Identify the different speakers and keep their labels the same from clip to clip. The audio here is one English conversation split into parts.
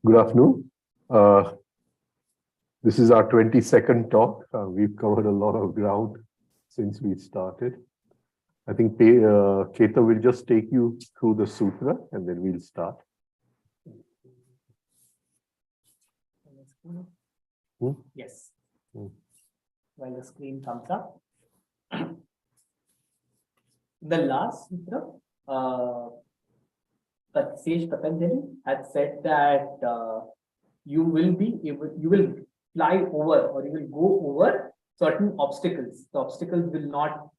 Speaker 1: Good afternoon. This is our 22nd talk. We've covered a lot of ground since we started. I think Keta will just take you through the sutra and then we'll start.
Speaker 2: Yes. While the screen comes up. The last sutra, sage Patanjali had said that you will fly over or you will go over certain obstacles. The obstacles will not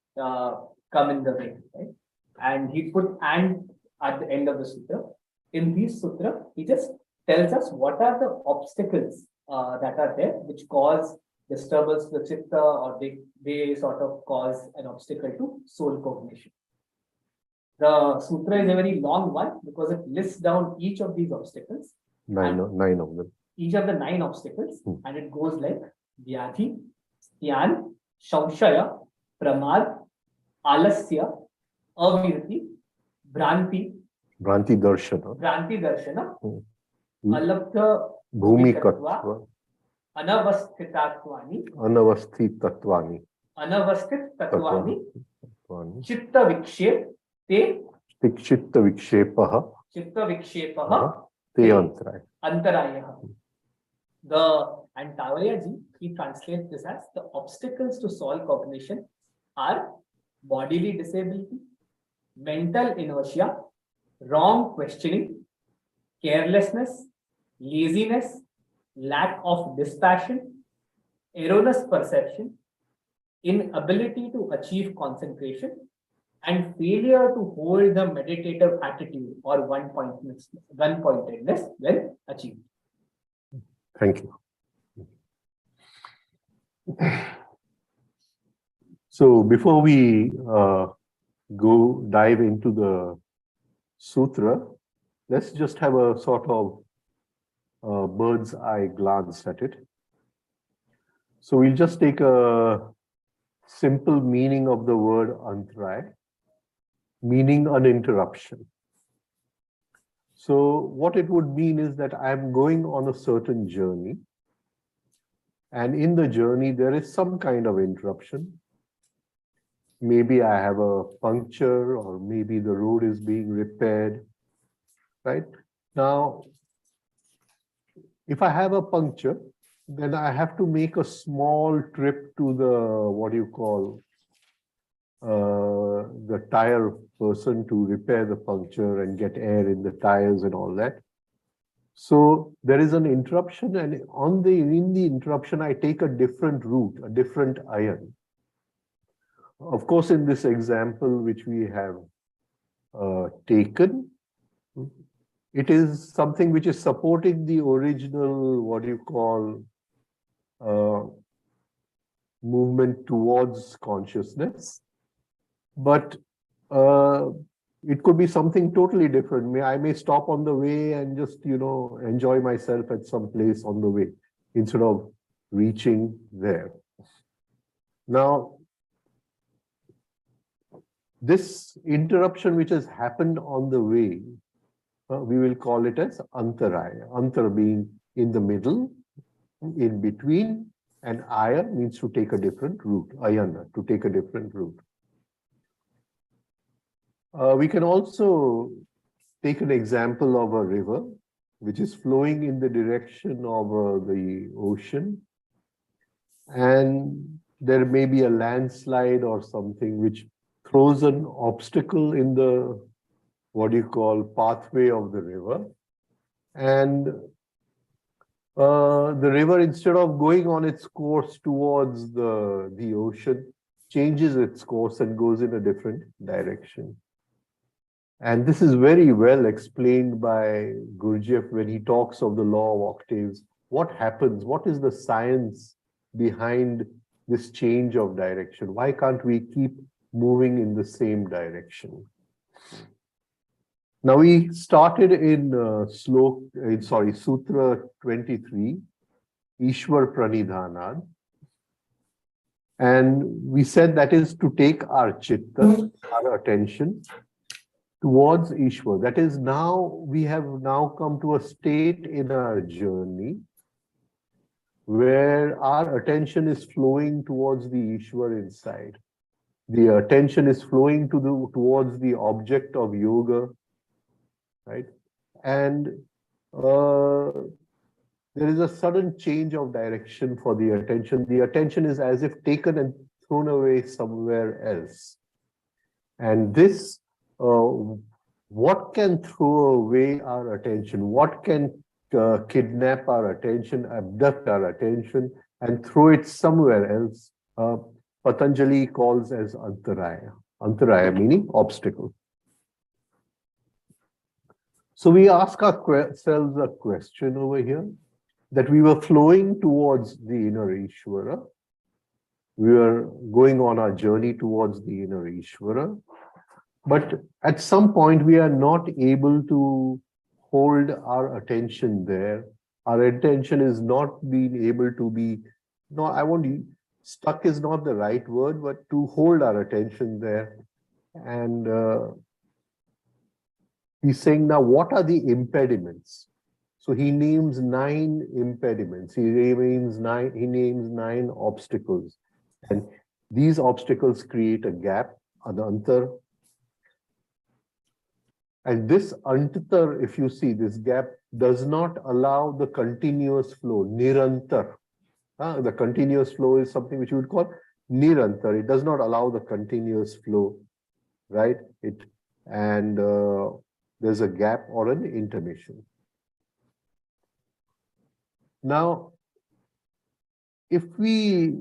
Speaker 2: come in the way, right? And he put "and" at the end of the sutra. In this sutra, he just tells us what are the obstacles that are there which cause disturbance to the chitta, or they sort of cause an obstacle to soul cognition. The sutra is a very long one because it lists down each of these obstacles.
Speaker 1: Nine of them.
Speaker 2: Each of the 9 obstacles, and it goes like Vyadhi, Styan, Shaunshaya, Pramad, Alasya, Avirti, Bhranti Darshana, Alabdha
Speaker 1: Bhumikatva,
Speaker 2: Anavasthitattvani, Chitta Vikshep,
Speaker 1: Chitta Vikshepaha, Te Antaraya.
Speaker 2: And Tavariaji, he translates this as the obstacles to soul cognition are bodily disability, mental inertia, wrong questioning, carelessness, laziness, lack of dispassion, erroneous perception, inability to achieve concentration, and failure to hold the meditative attitude or one-pointedness when achieved.
Speaker 1: Thank you. So before we dive into the sutra, let's just have a sort of bird's eye glance at it. So we'll just take a simple meaning of the word antaraya, meaning an interruption. So what it would mean is that I'm going on a certain journey, and in the journey there is some kind of interruption. Maybe I have a puncture, or maybe the road is being repaired, right? Now, if I have a puncture, then I have to make a small trip to the tire person to repair the puncture and get air in the tires and all that. So there is an interruption, and in the interruption, I take a different route, a different iron. Of course, in this example which we have taken, it is something which is supporting the original, movement towards consciousness. But it could be something totally different. I may stop on the way and just, enjoy myself at some place on the way instead of reaching there. Now, this interruption which has happened on the way, we will call it as antaraya. Antar being in the middle, in between, and aya means to take a different route, ayana, to take a different route. We can also take an example of a river which is flowing in the direction of the ocean, and there may be a landslide or something which throws an obstacle in the pathway of the river, and the river, instead of going on its course towards the ocean, changes its course and goes in a different direction. And this is very well explained by Gurdjieff when he talks of the law of octaves. What happens? What is the science behind this change of direction? Why can't we keep moving in the same direction? Now we started in Sutra 23, Ishwar Pranidhanad. And we said that is to take our chitta, our attention, towards Ishwar. That is, now we have now come to a state in our journey where our attention is flowing towards the Ishwar inside. The attention is flowing towards the object of yoga, right? And there is a sudden change of direction for the attention. The attention is as if taken and thrown away somewhere else. And this, what can throw away our attention? What can kidnap our attention, abduct our attention, and throw it somewhere else? Patanjali calls as antaraya. Antaraya meaning obstacle. So we ask ourselves a question over here, that we were flowing towards the inner Ishvara. We were going on our journey towards the inner Ishvara. But at some point, we are not able to hold our attention there. Our attention is not being able to be, no, I won't, stuck is not the right word, but to hold our attention there. And he's saying, now, what are the impediments? So he names 9 impediments. He names 9 obstacles. And these obstacles create a gap, an antar. And this antar, if you see this gap, does not allow the continuous flow, nirantar. The continuous flow is something which you would call nirantar. It does not allow the continuous flow, right? There's a gap or an intermission. Now, if we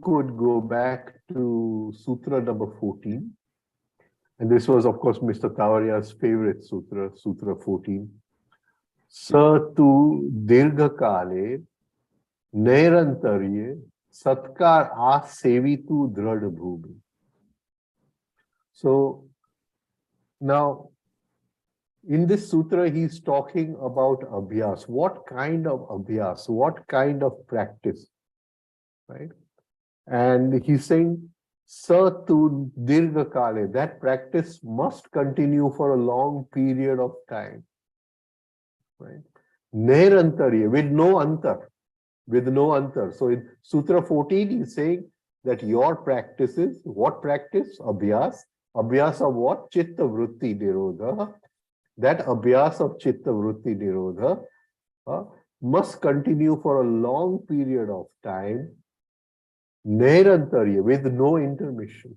Speaker 1: could go back to Sutra number 14, and this was, of course, Mr. Tavaria's favorite sutra, Sutra 14. Sa tu dirgha kale nairantarye satkar asevitu dhrad bhumi. So now, in this sutra, he's talking about abhyas. What kind of abhyas? What kind of practice? Right? And he's saying, Sa tu dirgha kale, that practice must continue for a long period of time. Right? Nairantarya, with no antar. With no antar. So in Sutra 14, he's saying that your practices, what practice? Abhyas. Abhyas of what? Chitta vritti nirodha. That abhyas of chitta vritti nirodha must continue for a long period of time. Nairantarya, with no intermission.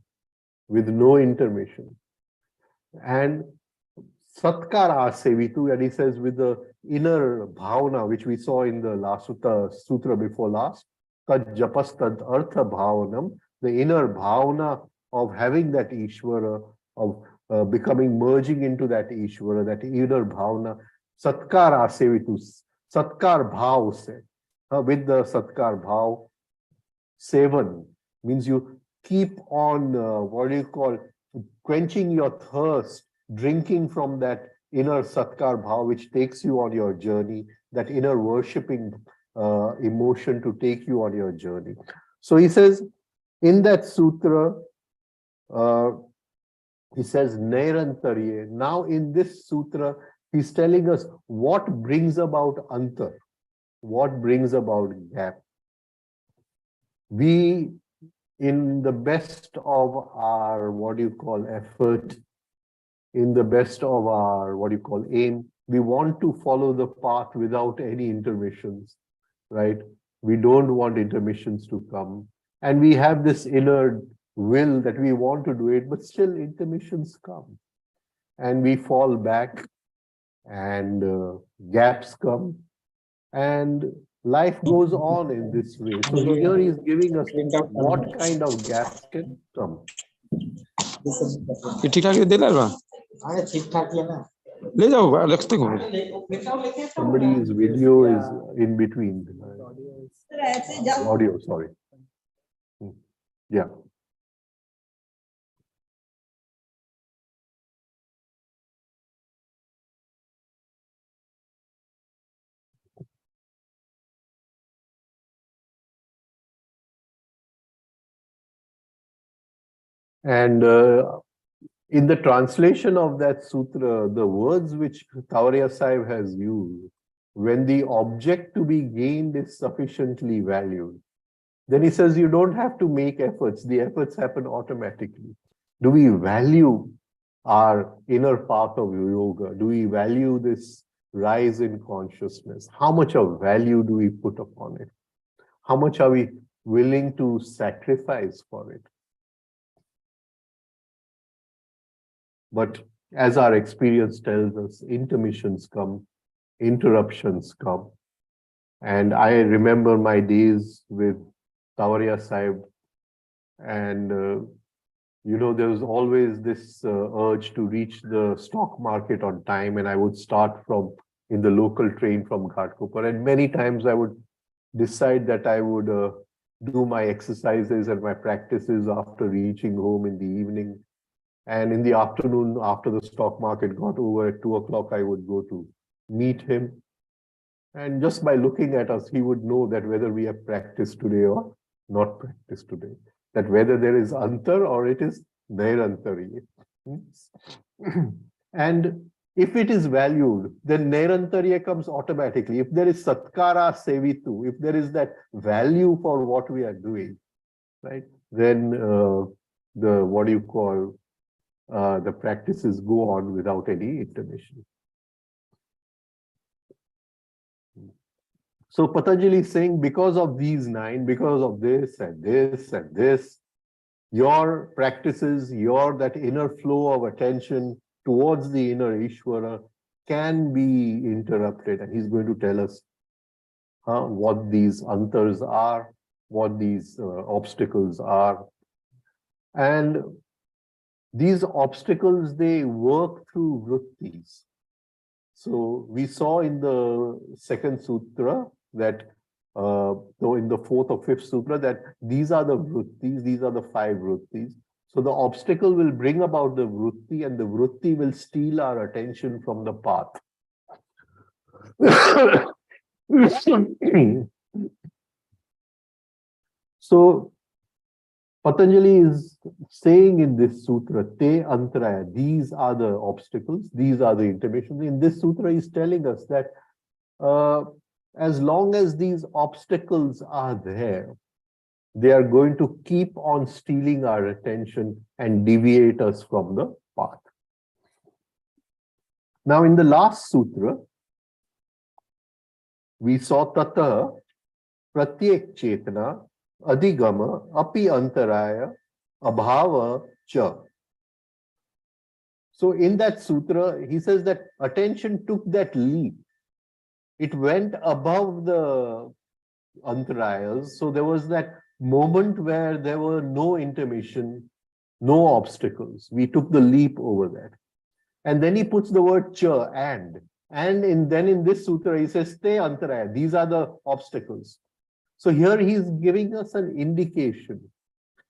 Speaker 1: With no intermission. And satkara sevitu, and he says with the inner bhavana, which we saw in the last sutra before last, tad japas tad artha bhavanam, the inner bhavana of having that Ishvara, of becoming, merging into that Ishvara, that inner bhavana, satkara sevitu, satkar bhav se, with the satkar bhav, sevan, means you keep on, what do you call, quenching your thirst, drinking from that inner satkar bhav, which takes you on your journey, that inner worshipping emotion to take you on your journey. So he says, in that sutra, he says, Nairantarye. Now in this sutra, he's telling us what brings about antar, what brings about gap. We, in the best of our, what do you call, effort, in the best of our, what do you call, aim, we want to follow the path without any intermissions, right? We don't want intermissions to come. And we have this inner will that we want to do it, but still intermissions come. And we fall back, and gaps come, and life goes on in this way. So here he's giving us what kind of gaps can come. Somebody's video is in between. Audio, sorry. Yeah. And In the translation of that sutra, the words which Tavariya Sahib has used, when the object to be gained is sufficiently valued, then he says you don't have to make efforts. The efforts happen automatically. Do we value our inner path of yoga? Do we value this rise in consciousness? How much of value do we put upon it? How much are we willing to sacrifice for it? But as our experience tells us, intermissions come, interruptions come. And I remember my days with Tavariya Sahib, and there was always this urge to reach the stock market on time, and I would start from in the local train from Ghatkopar, and many times I would decide that I would do my exercises and my practices after reaching home in the evening. And in the afternoon, after the stock market got over at 2 o'clock, I would go to meet him. And just by looking at us, he would know that whether we have practiced today or not practiced today. That whether there is antar or it is nairantari. And if it is valued, then nairantariya comes automatically. If there is satkara sevitu, if there is that value for what we are doing, right, then the practices go on without any intermission. So Patanjali is saying, because of these 9, because of this and this and this, your practices, that inner flow of attention towards the inner Ishvara can be interrupted. And he's going to tell us what these antars are, what these obstacles are. And these obstacles, they work through vrittis. So we saw in the second sutra that, though in the 4th or 5th sutra, that these are the vrittis, these are the 5 vrittis. So the obstacle will bring about the vritti, and the vritti will steal our attention from the path. So Patanjali is saying in this sutra, te antaraya, these are the obstacles, these are the intermissions. In this sutra, he's telling us that as long as these obstacles are there, they are going to keep on stealing our attention and deviate us from the path. Now, in the last sutra, we saw tata pratyek chetana adhigama api antaraya abhava cha. So in that sutra, he says that attention took that leap. It went above the antarayas. So there was that moment where there were no intermission, no obstacles. We took the leap over that. And then he puts the word cha, and. And then in this sutra, he says, te antaraya, these are the obstacles. So here he's giving us an indication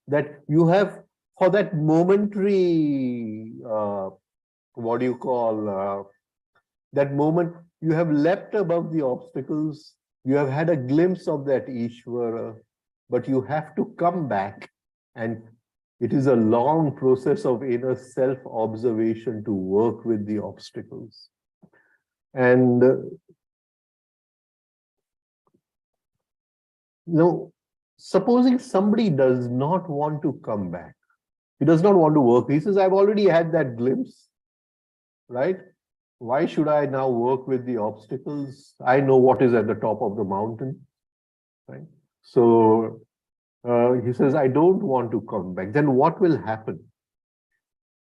Speaker 1: that you have, for that momentary, that moment, you have leapt above the obstacles, you have had a glimpse of that Ishvara, but you have to come back, and it is a long process of inner self-observation to work with the obstacles. And supposing somebody does not want to come back, he does not want to work. He says, I've already had that glimpse, right? Why should I now work with the obstacles? I know what is at the top of the mountain, right? So he says, I don't want to come back. Then what will happen?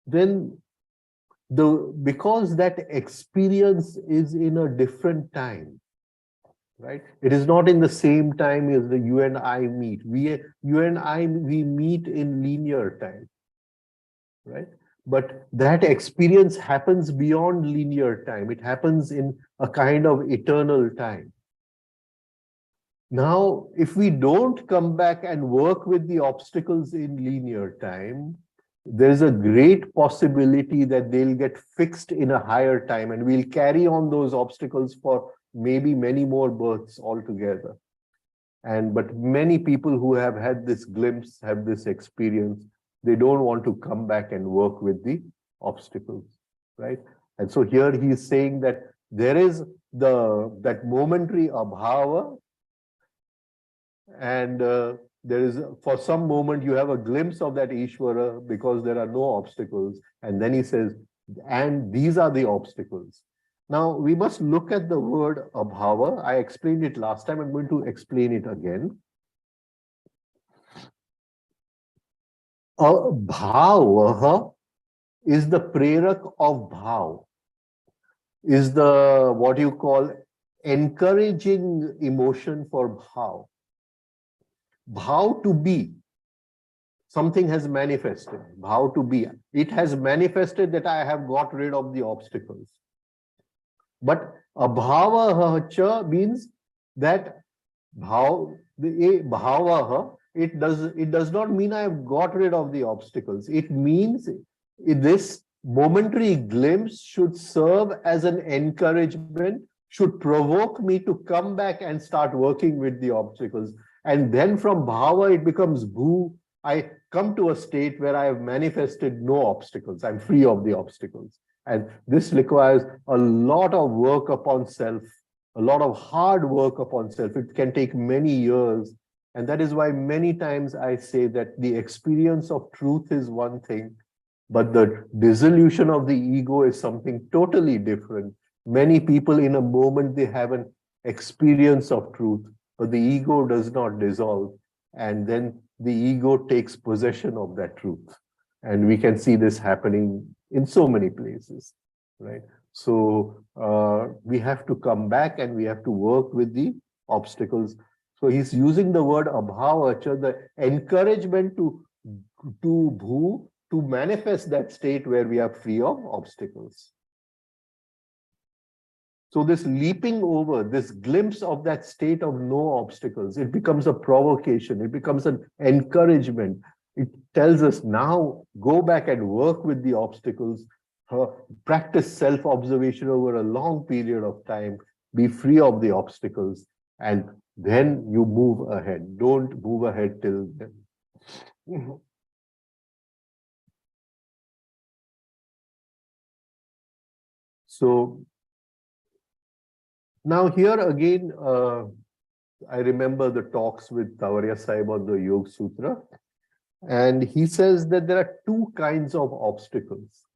Speaker 1: Then because that experience is in a different time, right? It is not in the same time as you and I meet. We meet in linear time, right? But that experience happens beyond linear time. It happens in a kind of eternal time. Now, if we don't come back and work with the obstacles in linear time, there's a great possibility that they'll get fixed in a higher time, and we'll carry on those obstacles for maybe many more births altogether. But many people who have had this glimpse, have this experience, they don't want to come back and work with the obstacles, right? And so here he is saying that there is that momentary abhava, and there is, for some moment you have a glimpse of that Ishvara because there are no obstacles. And then he says, and these are the obstacles. Now we must look at the word abhava. I explained it last time. I'm going to explain it again. Bhava is the prerak of bhav, is the what you call encouraging emotion for bhav. Bhav to be. Something has manifested. Bhav to be. It has manifested that I have got rid of the obstacles. But abhava cha means that bhav, bhava, it does not mean I have got rid of the obstacles. It means this momentary glimpse should serve as an encouragement, should provoke me to come back and start working with the obstacles. And then from bhava, it becomes bhu. I come to a state where I have manifested no obstacles. I'm free of the obstacles. And this requires a lot of work upon self, a lot of hard work upon self. It can take many years. And that is why many times I say that the experience of truth is one thing, but the dissolution of the ego is something totally different. Many people in a moment, they have an experience of truth, but the ego does not dissolve. And then the ego takes possession of that truth. And we can see this happening in so many places, right? So we have to come back and we have to work with the obstacles. So he's using the word abhava, the encouragement to bhu, to manifest that state where we are free of obstacles. So this leaping over, this glimpse of that state of no obstacles, it becomes a provocation, it becomes an encouragement. It tells us now, go back and work with the obstacles, practice self-observation over a long period of time, be free of the obstacles, and then you move ahead. Don't move ahead till then. So now here again, I remember the talks with Tavariaji Sahib on the Yogasutra, and he says that there are two kinds of obstacles.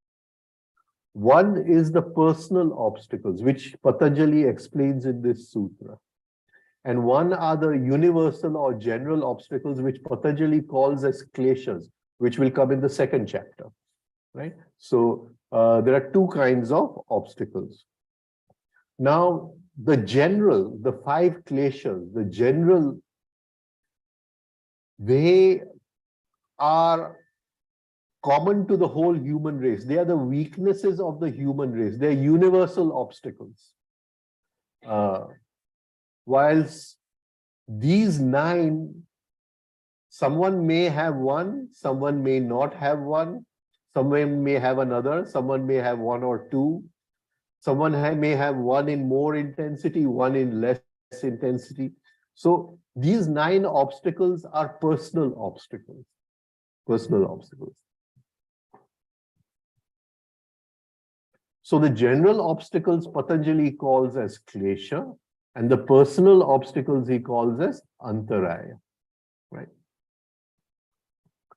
Speaker 1: One is the personal obstacles, which Patanjali explains in this sutra. And one are the universal or general obstacles, which Patanjali calls as kleshas, which will come in the second chapter, right? So there are two kinds of obstacles. Now, the general, the five kleshas, the general, they are common to the whole human race. They are the weaknesses of the human race. They are universal obstacles. Whilst these nine, someone may have one, someone may not have one, someone may have another, someone may have one or two, someone may have one in more intensity, one in less intensity. So these nine obstacles are personal obstacles. Personal obstacles. So the general obstacles Patanjali calls as klesha, and the personal obstacles he calls as antaraya, right?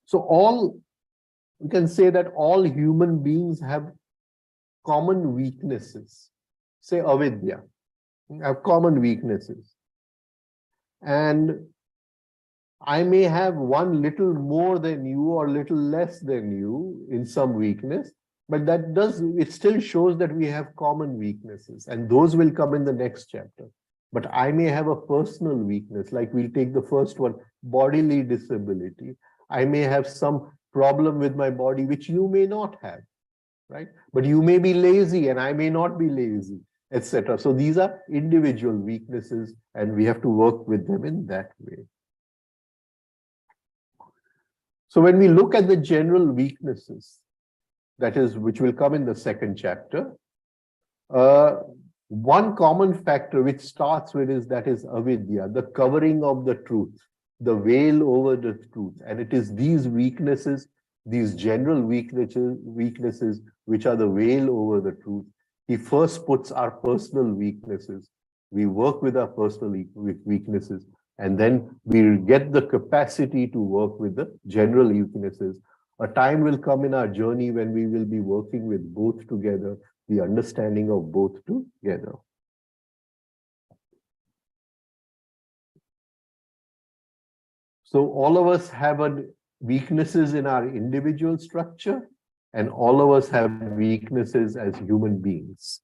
Speaker 1: So we can say that all human beings have common weaknesses, say avidya, have common weaknesses. And I may have one little more than you or little less than you in some weakness, but it still shows that we have common weaknesses, and those will come in the next chapter. But I may have a personal weakness, like we'll take the first one, bodily disability. I may have some problem with my body, which you may not have, right? But you may be lazy and I may not be lazy, etc. So these are individual weaknesses, and we have to work with them in that way. So when we look at the general weaknesses, that is, which will come in the second chapter, one common factor which starts with is avidya, the covering of the truth, the veil over the truth. And it is these weaknesses these general weaknesses which are the veil over the truth. He first puts our personal weaknesses. We work with our personal weaknesses, and then we get the capacity to work with the general weaknesses. A time will come in our journey when we will be working with both together, the understanding of both together. So all of us have weaknesses in our individual structure, and all of us have weaknesses as human beings.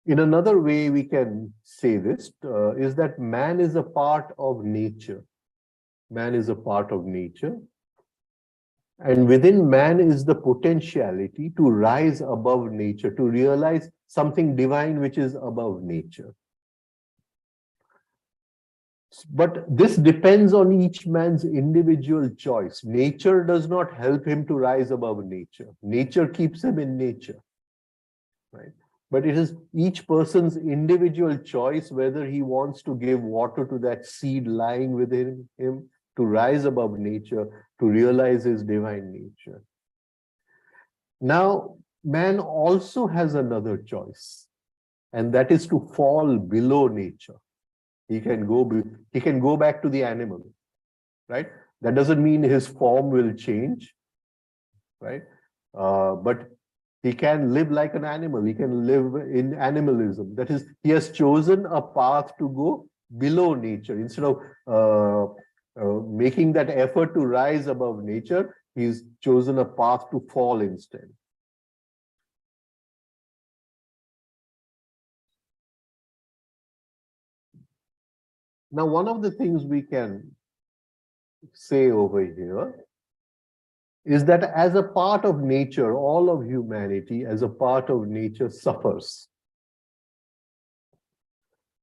Speaker 1: In another way we can say this is that man is a part of nature. Man is a part of nature. And within man is the potentiality to rise above nature, to realize something divine which is above nature. But this depends on each man's individual choice. Nature does not help him to rise above nature. Nature keeps him in nature, right? But it is each person's individual choice whether he wants to give water to that seed lying within him to rise above nature, to realize his divine nature. Now, man also has another choice, and that is to fall below nature. He can go back to the animal, right? That doesn't mean his form will change, right? But he can live like an animal. He can live in animalism. That is, he has chosen a path to go below nature. Instead of making that effort to rise above nature, he's chosen a path to fall instead. Now, one of the things we can say over here is that as a part of nature, all of humanity as a part of nature suffers.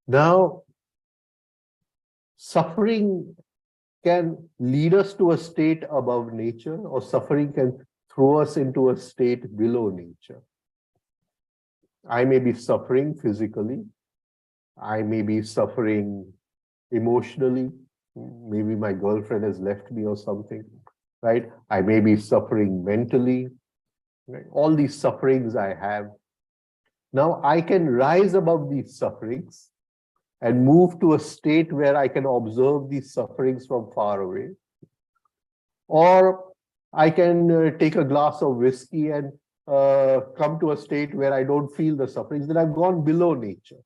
Speaker 1: Now, suffering can lead us to a state above nature, or suffering can throw us into a state below nature. I may be suffering physically. I may be suffering emotionally. Maybe my girlfriend has left me or something, right? I may be suffering mentally, right? All these sufferings I have. Now I can rise above these sufferings and move to a state where I can observe these sufferings from far away. Or I can take a glass of whiskey and come to a state where I don't feel the sufferings. Then I've gone below nature.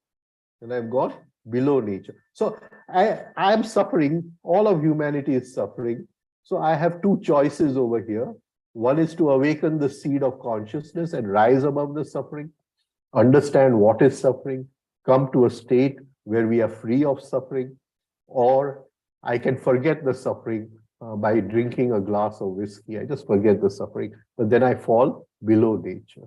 Speaker 1: Then I've gone below nature. So I am suffering. All of humanity is suffering. So I have two choices over here. One is to awaken the seed of consciousness and rise above the suffering, understand what is suffering, come to a state where we are free of suffering, or I can forget the suffering by drinking a glass of whiskey. I just forget the suffering, but then I fall below nature,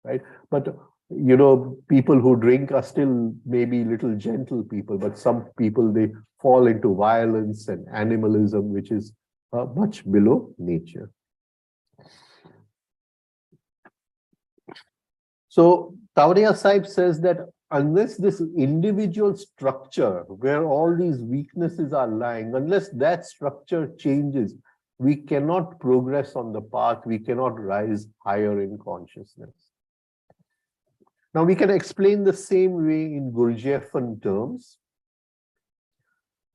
Speaker 1: right? But you know, people who drink are still maybe little gentle people, but some people, they fall into violence and animalism, which is much below nature. So Tavariaji Sahib says that unless this individual structure where all these weaknesses are lying, unless that structure changes, we cannot progress on the path, we cannot rise higher in consciousness. Now we can explain the same way in Gurdjieffian terms.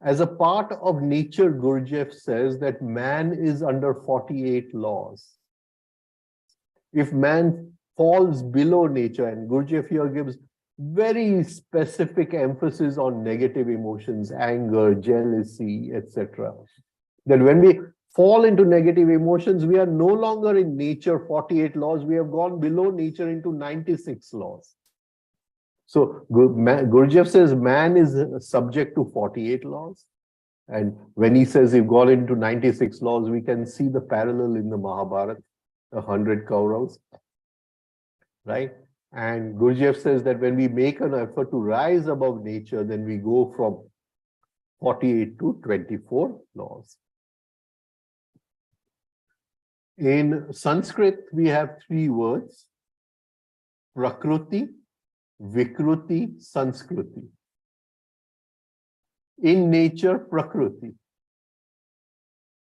Speaker 1: As a part of nature, Gurdjieff says that man is under 48 laws. If man falls below nature, and Gurdjieff here gives very specific emphasis on negative emotions, anger, jealousy, etc. That when we fall into negative emotions, we are no longer in nature 48 laws, we have gone below nature into 96 laws. So Gurdjieff says man is subject to 48 laws. And when he says we've gone into 96 laws, we can see the parallel in the Mahabharata, the 100 Kauravas, right? And Gurdjieff says that when we make an effort to rise above nature, then we go from 48 to 24 laws. In Sanskrit, we have three words: Prakruti, Vikruti, Sanskriti. In nature, Prakruti.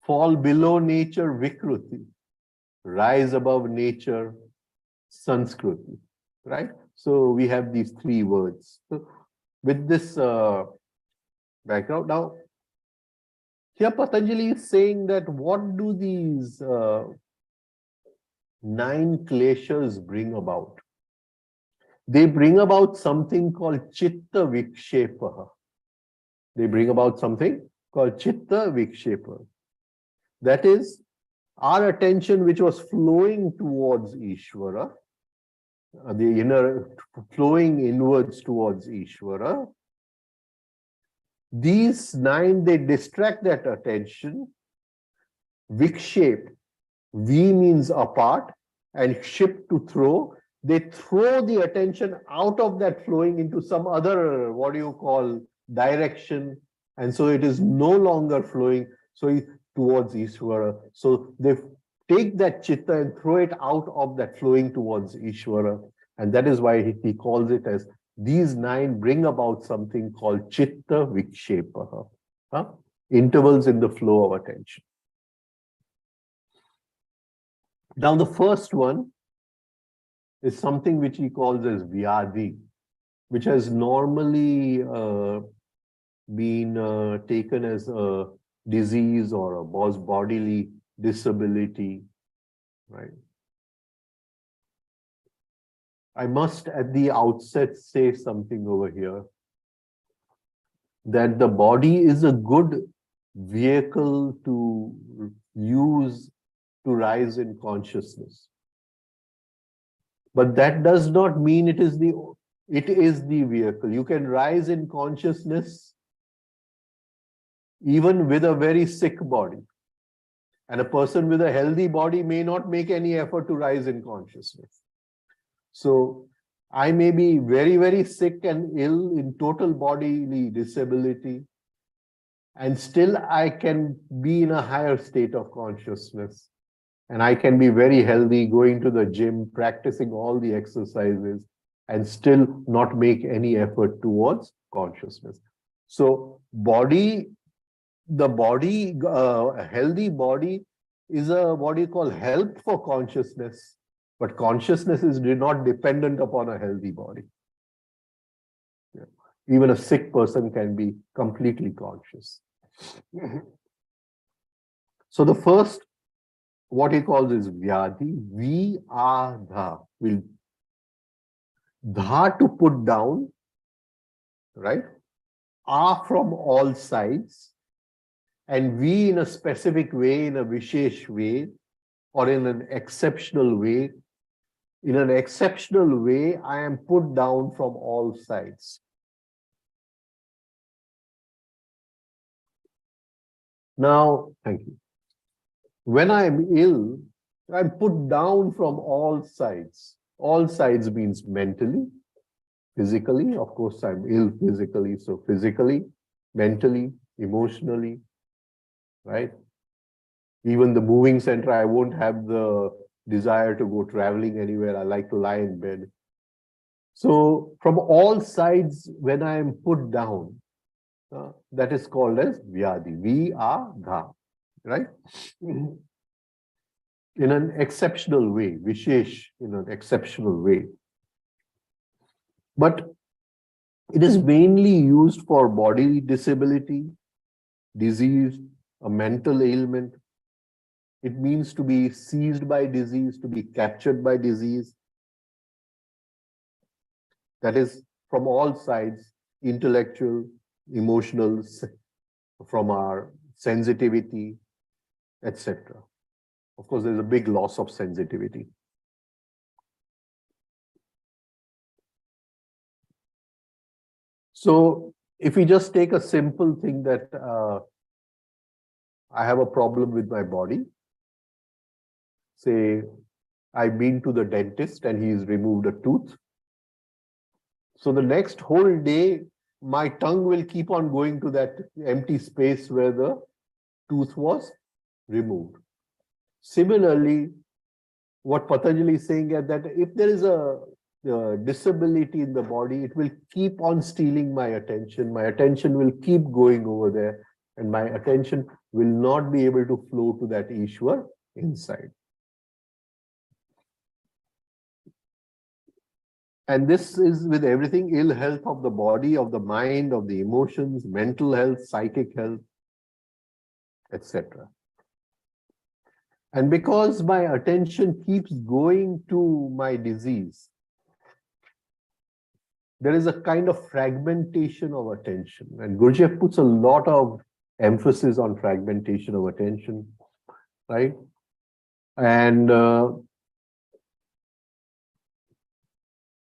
Speaker 1: fall below nature, Vikruti, rise above nature, Sanskruti, right? So we have these three words. So with this background, now here Patanjali is saying that what do these 9 kleshas bring about? They bring about something called chitta vikshepa. They bring about something called chitta vikshepa. That is, our attention which was flowing towards Ishvara, the inner flowing inwards towards Ishvara, these 9, they distract that attention. Vikshepa, V means apart, and ship to throw. They throw the attention out of that flowing into some other, what do you call, direction. And so it is no longer flowing towards Ishvara. So they take that chitta and throw it out of that flowing towards Ishvara. And that is why he calls it as these 9 bring about something called chitta vikshepa, intervals in the flow of attention. Now the first one is something which he calls as vyadhi, which has normally been taken as a disease or a bodily disability, right? I must at the outset say something over here, that the body is a good vehicle to use to rise in consciousness. But that does not mean it is the vehicle. You can rise in consciousness even with a very sick body. And a person with a healthy body may not make any effort to rise in consciousness. So I may be very, very sick and ill in total bodily disability, and still I can be in a higher state of consciousness. And I can be very healthy, going to the gym, practicing all the exercises, and still not make any effort towards consciousness. So a healthy body is a, what do you call, help for consciousness. But consciousness is not dependent upon a healthy body. Yeah. Even a sick person can be completely conscious. So the first, what he calls is vyadhi, V-A-dha, will dha to put down, right? A from all sides, and V in a specific way, in a vishesh way, or in an exceptional way. In an exceptional way, I am put down from all sides. Now, thank you. When I am ill, I'm put down from all sides. All sides means mentally, physically. Of course, I'm ill physically. So physically, mentally, emotionally, right? Even the moving center, I won't have the desire to go traveling anywhere. I like to lie in bed. So from all sides, when I am put down, that is called as vyadhi, V-A-dha, right? In an exceptional way, vishesh, in an exceptional way. But it is mainly used for bodily disability, disease, a mental ailment. It means to be seized by disease, to be captured by disease. That is from all sides, intellectual, emotional, from our sensitivity, etc. Of course, there's a big loss of sensitivity. So if we just take a simple thing that I have a problem with my body, say I've been to the dentist and he's removed a tooth. So the next whole day, my tongue will keep on going to that empty space where the tooth was removed. Similarly, what Patanjali is saying is that if there is a disability in the body, it will keep on stealing my attention. My attention will keep going over there. and my attention will not be able to flow to that Ishwar inside. And this is with everything: ill health of the body, of the mind, of the emotions, mental health, psychic health, etc. And because my attention keeps going to my disease, there is a kind of fragmentation of attention. And Gurdjieff puts a lot of emphasis on fragmentation of attention, right? And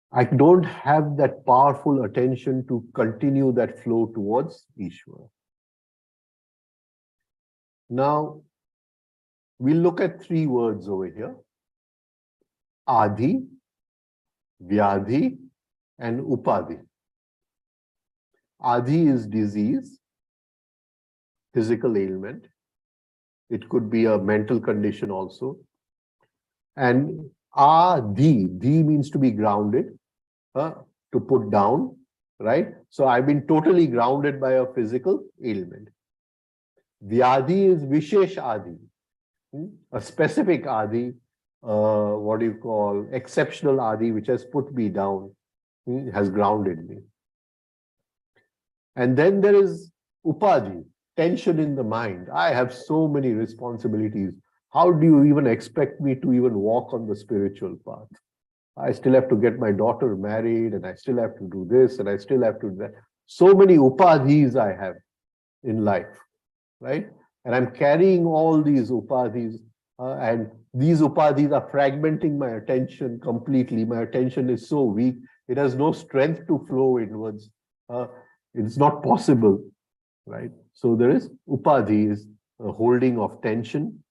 Speaker 1: I don't have that powerful attention to continue that flow towards Ishwar. Now, we'll look at three words over here: Adi, Vyadhi, and Upadhi. Adi is disease, physical ailment. It could be a mental condition also. And Adi, Di means to be grounded, to put down, right? So I've been totally grounded by a physical ailment. Vyadhi is Vishesh Adi, a specific Adi, what do you call, exceptional Adi, which has put me down, has grounded me. And then there is Upadhi, tension in the mind. I have so many responsibilities. How do you even expect me to even walk on the spiritual path? I still have to get my daughter married, and I still have to do this, and I still have to do that. So many upadhis I have in life, right? And I'm carrying all these upadhis, and these upadhis are fragmenting my attention completely. My attention is so weak, it has no strength to flow inwards. It's not possible, right? So there is upadhi, is a holding of tension.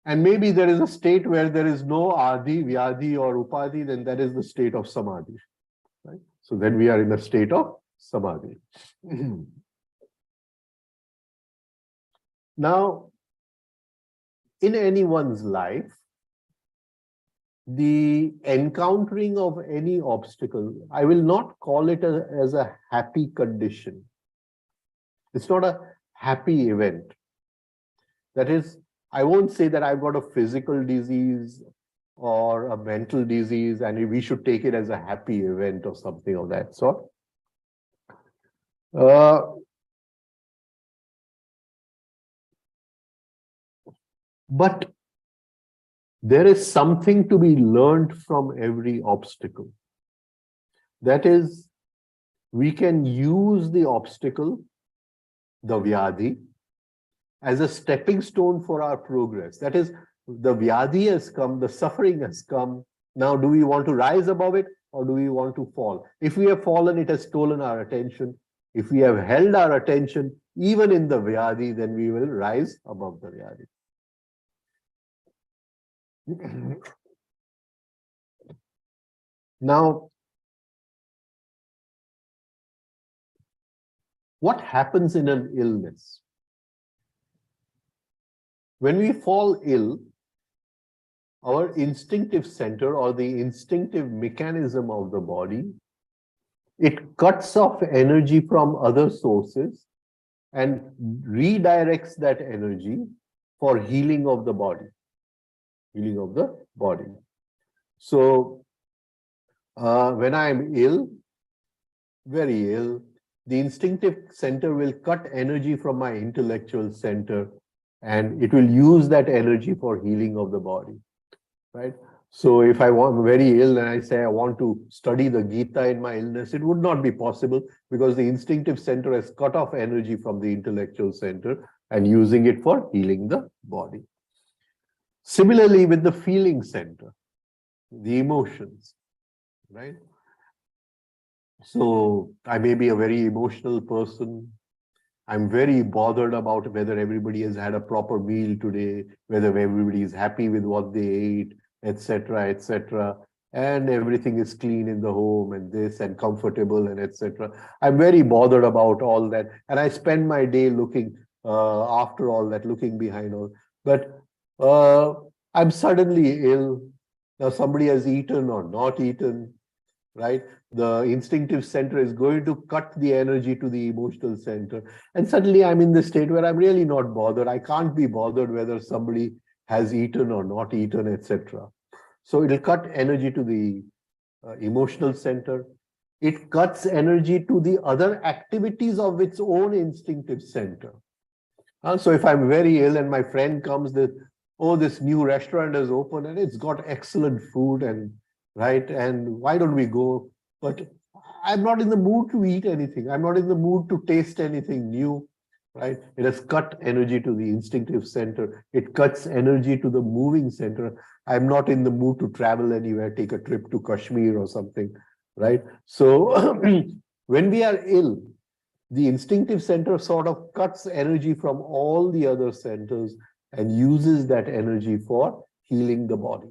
Speaker 1: And maybe there is a state where there is no adi, vyadhi, or upadhi, then that is the state of samadhi, right? So then we are in a state of samadhi. Now, in anyone's life, the encountering of any obstacle, I will not call it as a happy condition. It's not a happy event. That is, I won't say that I've got a physical disease or a mental disease and we should take it as a happy event or something of that sort. But there is something to be learned from every obstacle. That is, we can use the obstacle, the vyadhi, as a stepping stone for our progress. That is, the vyadhi has come, the suffering has come. Now, do we want to rise above it or do we want to fall? If we have fallen, it has stolen our attention. If we have held our attention, even in the vyadhi, then we will rise above the vyadhi. Now, what happens in an illness? When we fall ill, our instinctive center or the instinctive mechanism of the body, it cuts off energy from other sources and redirects that energy for healing of the body. Healing of the body. So, when I'm ill, very ill, the instinctive center will cut energy from my intellectual center and it will use that energy for healing of the body, right? So if I want very ill and I say I want to study the Gita in my illness, it would not be possible because the instinctive center has cut off energy from the intellectual center and using it for healing the body. Similarly, with the feeling center, the emotions, right? So I may be a very emotional person. I'm very bothered about whether everybody has had a proper meal today, whether everybody is happy with what they ate, etc., etc. And everything is clean in the home and this and comfortable and etc. I'm very bothered about all that. And I spend my day looking after all that, looking behind all. But I'm suddenly ill. Now somebody has eaten or not eaten. right? The instinctive center is going to cut the energy to the emotional center. And suddenly I'm in this state where I'm really not bothered. I can't be bothered whether somebody has eaten or not eaten, etc. So it'll cut energy to the emotional center. It cuts energy to the other activities of its own instinctive center. So if I'm very ill and my friend comes, that, oh, this new restaurant is open and it's got excellent food, and right, and why don't we go? But I'm not in the mood to eat anything. I'm not in the mood to taste anything new, right? It has cut energy to the instinctive center. It cuts energy to the moving center. I'm not in the mood to travel anywhere, take a trip to Kashmir or something, right? So when we are ill, the instinctive center sort of cuts energy from all the other centers and uses that energy for healing the body.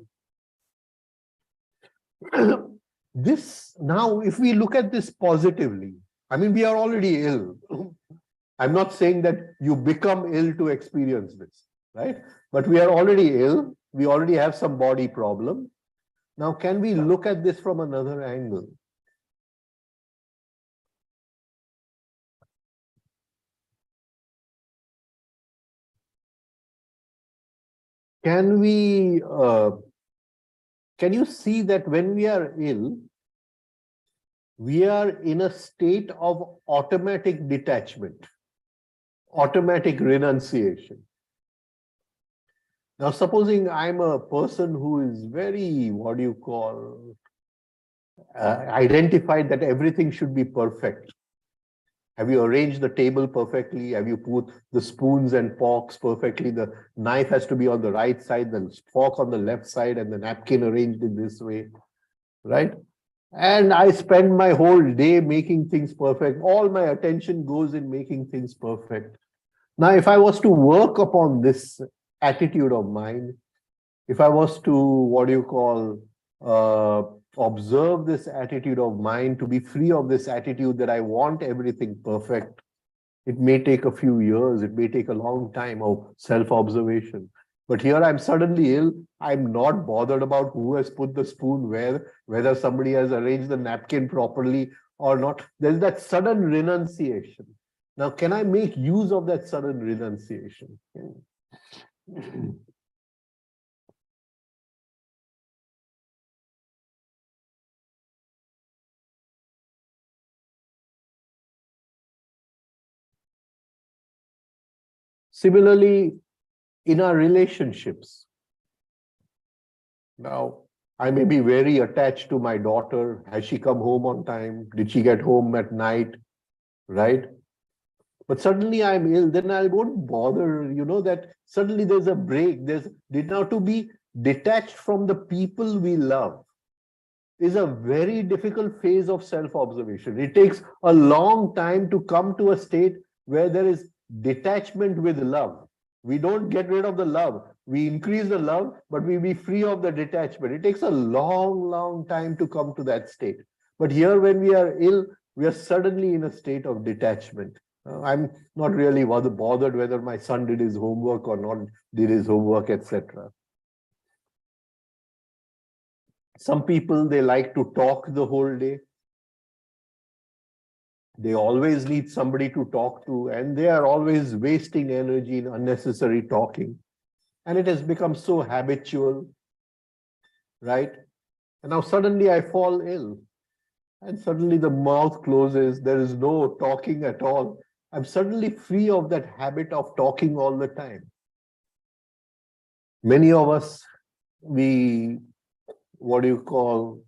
Speaker 1: This, now, if we look at this positively, I mean, we are already ill. I'm not saying that you become ill to experience this, right? But we are already ill. We already have some body problem. Now, can we look at this from another angle? Can we, can you see that when we are ill, we are in a state of automatic detachment, automatic renunciation? Now, supposing I'm a person who is very, what do you call, identified that everything should be perfect. Have you arranged the table perfectly? Have you put the spoons and forks perfectly? The knife has to be on the right side, the fork on the left side, and the napkin arranged in this way, right? And I spend my whole day making things perfect. All my attention goes in making things perfect. Now, if I was to work upon this attitude of mine, if I was to, what do you call, observe this attitude of mine, to be free of this attitude that I want everything perfect, it may take a few years, it may take a long time of self-observation. But here I'm suddenly ill. I'm not bothered about who has put the spoon where, whether somebody has arranged the napkin properly or not. There's that sudden renunciation. Now, can I make use of that sudden renunciation? Similarly, in our relationships, now, I may be very attached to my daughter. Has she come home on time? Did she get home at night? Right? But suddenly I'm ill, then I won't bother, that suddenly there's a break. There's now to be detached from the people we love is a very difficult phase of self-observation. It takes a long time to come to a state where there is detachment with love. We don't get rid of the love. We increase the love, but we be free of the detachment. It takes a long, long time to come to that state. But here, when we are ill, we are suddenly in a state of detachment. I'm not really bothered whether my son did his homework or not did his homework, etc. Some people, they like to talk the whole day. They always need somebody to talk to, and they are always wasting energy in unnecessary talking. And it has become so habitual, right? And now suddenly I fall ill. And suddenly the mouth closes. There is no talking at all. I'm suddenly free of that habit of talking all the time. Many of us, we, what do you call,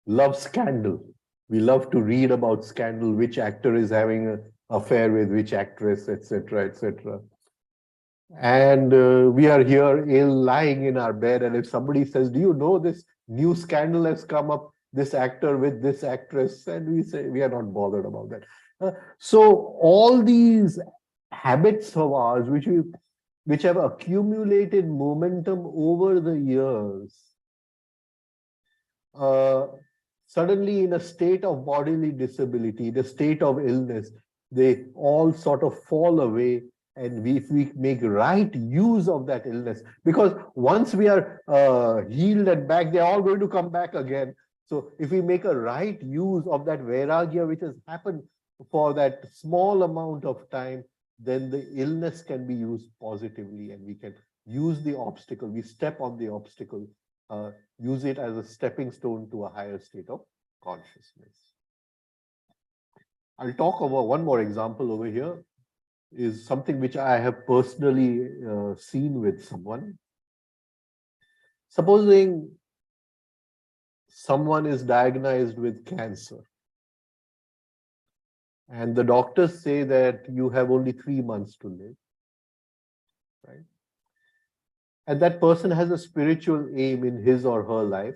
Speaker 1: love scandal. We love to read about scandal, which actor is having an affair with which actress, etc., etc. And we are here ill, lying in our bed, and if somebody says, do you know this new scandal has come up, this actor with this actress, and we say, we are not bothered about that. So all these habits of ours, which have accumulated momentum over the years, suddenly in a state of bodily disability, the state of illness, they all sort of fall away. And if we make right use of that illness, because once we are healed and back, they're all going to come back again. So if we make a right use of that vairagya which has happened for that small amount of time, then the illness can be used positively and we can use the obstacle. We step on the obstacle, use it as a stepping stone to a higher state of consciousness. I'll talk about one more example over here, is something which I have personally seen with someone. Supposing someone is diagnosed with cancer and the doctors say that you have only 3 months to live, right? And that person has a spiritual aim in his or her life.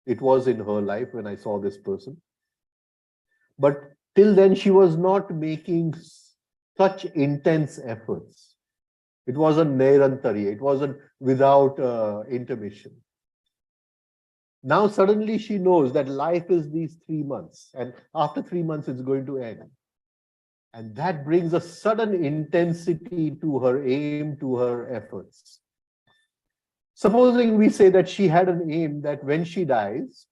Speaker 1: It was in her life when I saw this person. But till then, she was not making such intense efforts. It wasn't nirantariya. It wasn't without intermission. Now suddenly she knows that life is these 3 months, and after 3 months it's going to end. And that brings a sudden intensity to her aim, to her efforts. Supposing we say that she had an aim that when she dies,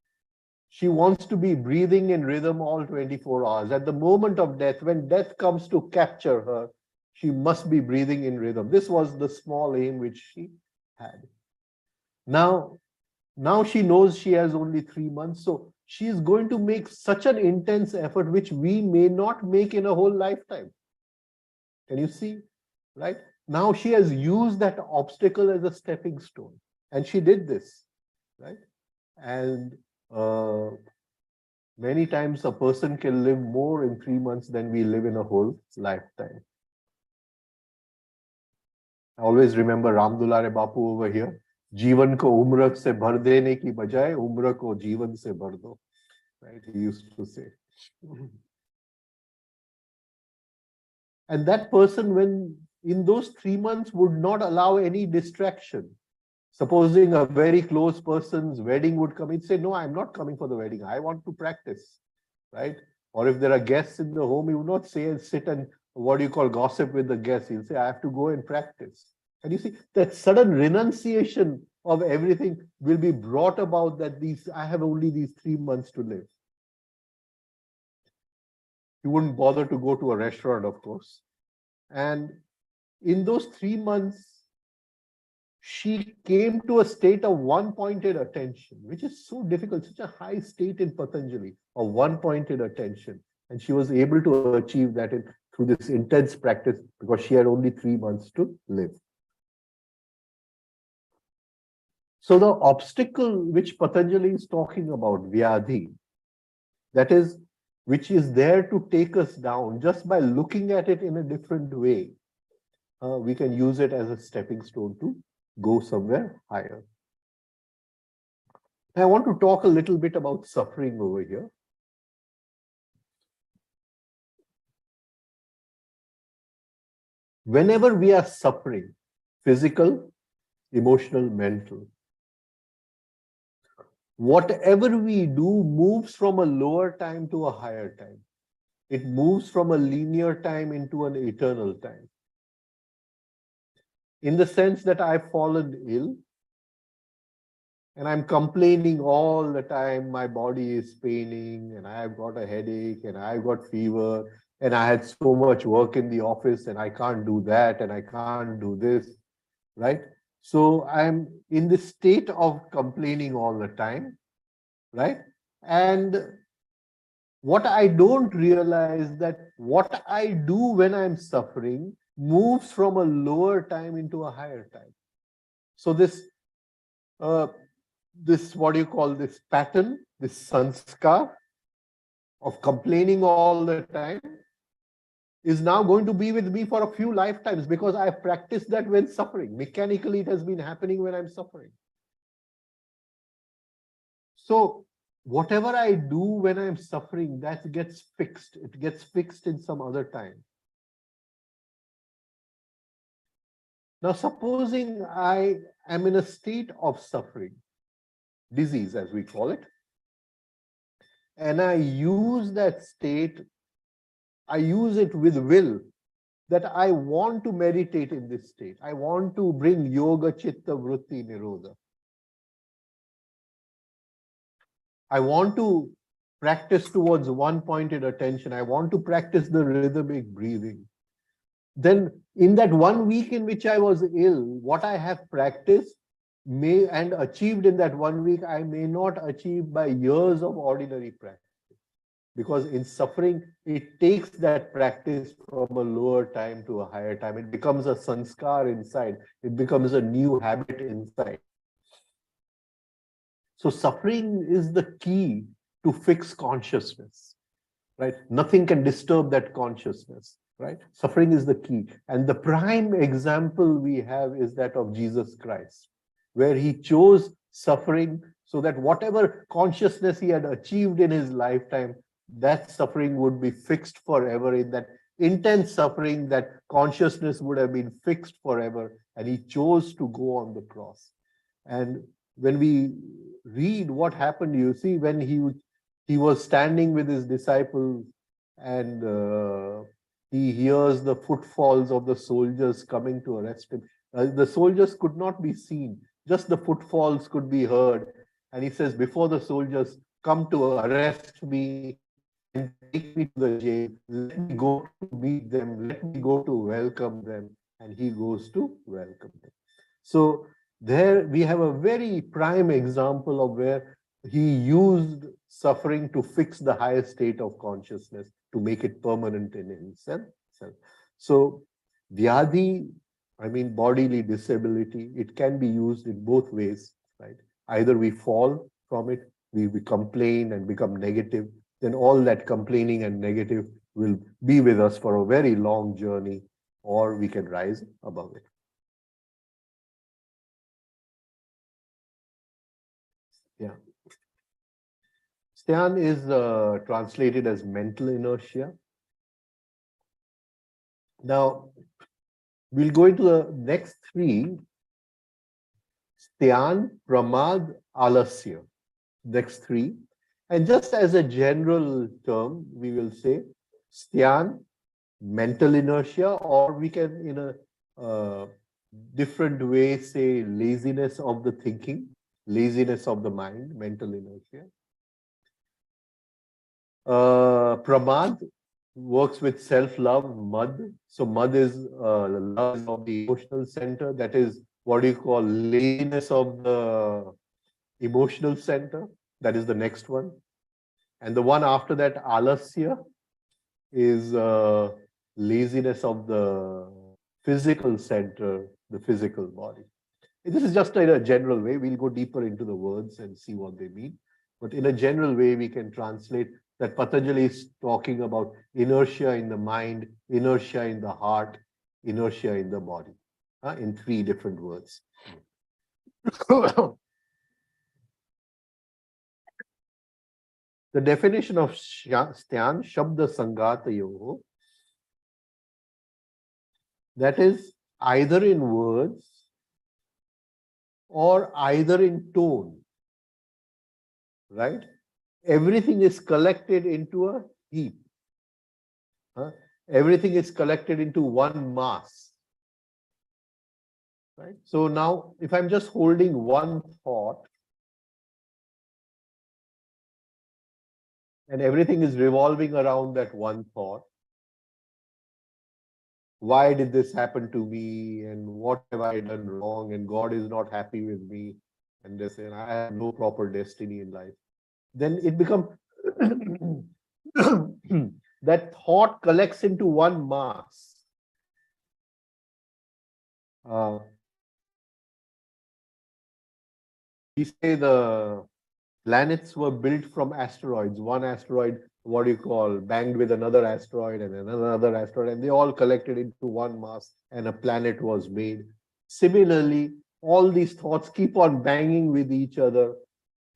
Speaker 1: she wants to be breathing in rhythm all 24 hours. At the moment of death, when death comes to capture her, she must be breathing in rhythm. This was the small aim which she had. Now she knows she has only 3 months, so she is going to make such an intense effort which we may not make in a whole lifetime. Can you see? Right? Now she has used that obstacle as a stepping stone, and she did this, right? And many times a person can live more in 3 months than we live in a whole lifetime. I always remember Ram Dulare Bapu over here. जीवन को उम्र से भर देने की बजाय उम्र को जीवन से भर दो, right? He used to say. And that person, when in those 3 months, would not allow any distraction. Supposing a very close person's wedding would come, he'd say, no, I'm not coming for the wedding. I want to practice, right? Or if there are guests in the home, he would not say and sit and what do you call gossip with the guests. He'll say, I have to go and practice. And you see, that sudden renunciation of everything will be brought about that I have only these 3 months to live. You wouldn't bother to go to a restaurant, of course. And in those 3 months, she came to a state of one-pointed attention, which is so difficult, such a high state in Patanjali of one-pointed attention. And she was able to achieve that through this intense practice because she had only 3 months to live. So the obstacle which Patanjali is talking about, Vyadhi, that is, which is there to take us down, just by looking at it in a different way, we can use it as a stepping stone to go somewhere higher. I want to talk a little bit about suffering over here. Whenever we are suffering, physical, emotional, mental, whatever we do moves from a lower time to a higher time. It moves from a linear time into an eternal time. In the sense that I've fallen ill and I'm complaining all the time, my body is paining and I've got a headache and I've got fever and I had so much work in the office and I can't do that and I can't do this, right? So I'm in this state of complaining all the time, right? And what I don't realize that what I do when I'm suffering moves from a lower time into a higher time. So this what do you call this pattern, this sanskar of complaining all the time is now going to be with me for a few lifetimes because I have practiced that when suffering. Mechanically, it has been happening when I'm suffering. So whatever I do when I'm suffering, that gets fixed. It gets fixed in some other time. Now, supposing I am in a state of suffering, disease as we call it, and I use that state, I use it with will, that I want to meditate in this state. I want to bring yoga, chitta, vritti, nirodha. I want to practice towards one-pointed attention. I want to practice the rhythmic breathing. Then in that 1 week in which I was ill, what I have practiced may and achieved in that 1 week, I may not achieve by years of ordinary practice. Because in suffering, it takes that practice from a lower time to a higher time. It becomes a sanskar inside. It becomes a new habit inside. So suffering is the key to fix consciousness, right? Nothing can disturb that consciousness, right? Suffering is the key. And the prime example we have is that of Jesus Christ, where he chose suffering so that whatever consciousness he had achieved in his lifetime, that suffering would be fixed forever. In that intense suffering, that consciousness would have been fixed forever. And he chose to go on the cross. And when we read what happened, you see, when he was standing with his disciples and he hears the footfalls of the soldiers coming to arrest him. The soldiers could not be seen, just the footfalls could be heard. And he says, before the soldiers come to arrest me and take me to the jail, let me go to meet them, let me go to welcome them. And he goes to welcome them. So there we have a very prime example of where he used suffering to fix the highest state of consciousness, to make it permanent in himself. So vyadhi, I mean bodily disability, it can be used in both ways, right? Either we fall from it, we complain and become negative, then all that complaining and negative will be with us for a very long journey, or we can rise above it. Yeah. Styan is translated as mental inertia. Now, we'll go into the next three. Styan, Pramad, Alasya. Next three. And just as a general term, we will say Styan, mental inertia, or we can, in a different way, say laziness of the thinking, laziness of the mind, mental inertia. Pramad works with self-love, mad. So mad is love of the emotional center. That is what you call laziness of the emotional center. That is the next one. And the one after that, alasya, is laziness of the physical center, the physical body. This is just in a general way. We'll go deeper into the words and see what they mean. But in a general way, we can translate that Patanjali is talking about inertia in the mind, inertia in the heart, inertia in the body, in three different words. The definition of Styan, Shabda Sangatayoho, that is either in words or either in tone, right? Everything is collected into a heap. Everything is collected into one mass. Right? So now, if I'm just holding one thought, and everything is revolving around that one thought, why did this happen to me, and what have I done wrong, and God is not happy with me, and they say I have no proper destiny in life, then it becomes that thought collects into one mass. We say the planets were built from asteroids. One asteroid, what do you call, banged with another asteroid and another asteroid, and they all collected into one mass, and a planet was made. Similarly, all these thoughts keep on banging with each other,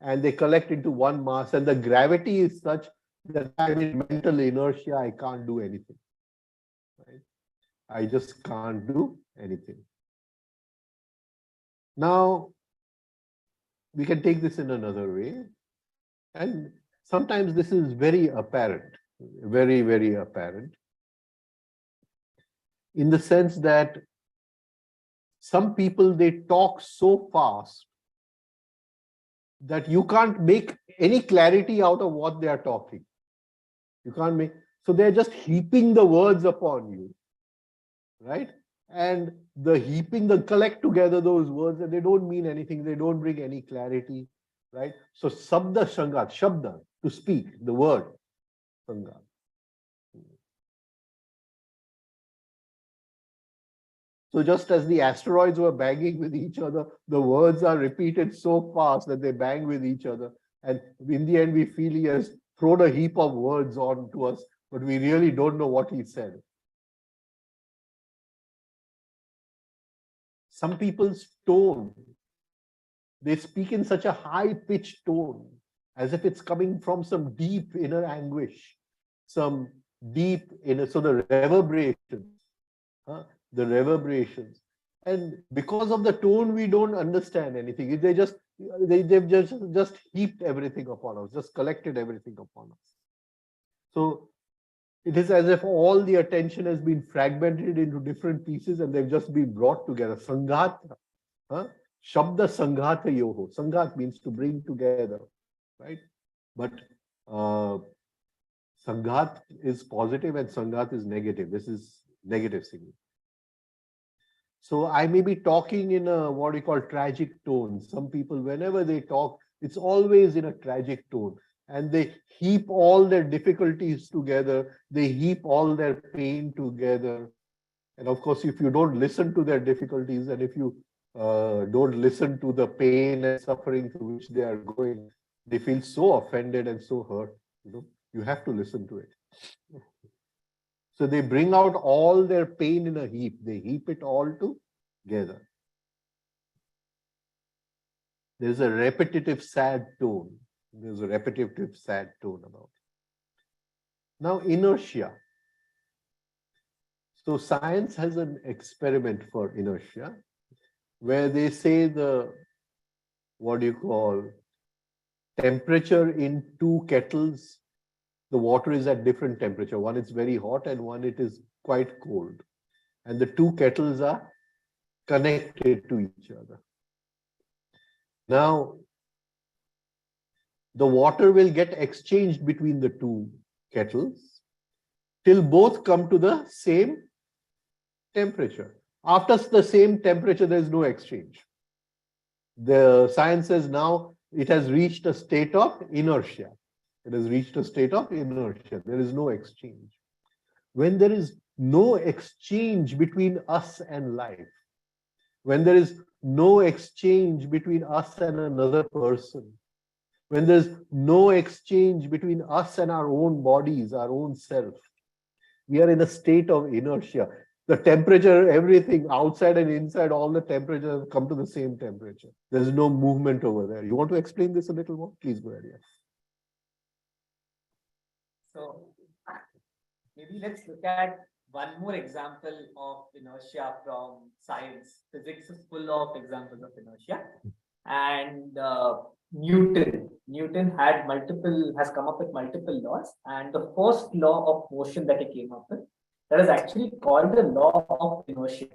Speaker 1: and they collect into one mass, and the gravity is such that I'm in mental inertia, I can't do anything. Right? I just can't do anything. Now, we can take this in another way. And sometimes this is very apparent, very, very apparent, in the sense that some people, they talk so fast that you can't make any clarity out of what they are talking. You can't make, so they're just heaping the words upon you, right? And the heaping, the collect together those words, and they don't mean anything, they don't bring any clarity, right? So sabda shangat, shabda, to speak, the word, sangat. So just as the asteroids were banging with each other, the words are repeated so fast that they bang with each other. And in the end, we feel he has thrown a heap of words on to us, but we really don't know what he said. Some people's tone, they speak in such a high-pitched tone, as if it's coming from some deep inner anguish, some deep inner, so the reverberations, the reverberations. And because of the tone, we don't understand anything. They've just heaped everything upon us, just collected everything upon us. So it is as if all the attention has been fragmented into different pieces and they've just been brought together. Sanghata. Shabda sanghata yoho. Sanghat means to bring together, right? But Sanghat is positive and Sanghat is negative. This is negative signal. So I may be talking in a what we call tragic tone. Some people, whenever they talk, it's always in a tragic tone. And they heap all their difficulties together. They heap all their pain together. And of course, if you don't listen to their difficulties and if you don't listen to the pain and suffering through which they are going, they feel so offended and so hurt. You have to listen to it. So they bring out all their pain in a heap. They heap it all together. There's a repetitive sad tone. There's a repetitive sad tone about it. Now, inertia. So science has an experiment for inertia where they say the, what do you call, temperature in two kettles, the water is at different temperature. One is very hot and one it is quite cold. And the two kettles are connected to each other. Now, the water will get exchanged between the two kettles till both come to the same temperature. After the same temperature, there is no exchange. The science says now it has reached a state of inertia. It has reached a state of inertia. There is no exchange. When there is no exchange between us and life, when there is no exchange between us and another person, when there's no exchange between us and our own bodies, our own self, we are in a state of inertia. The temperature, everything outside and inside, all the temperatures have come to the same temperature. There's no movement over there. You want to explain this a little more? Please go ahead. Yes.
Speaker 2: So maybe let's look at one more example of inertia from science. Physics is full of examples of inertia. And Newton has come up with multiple laws. And the first law of motion that he came up with, that is actually called the law of inertia.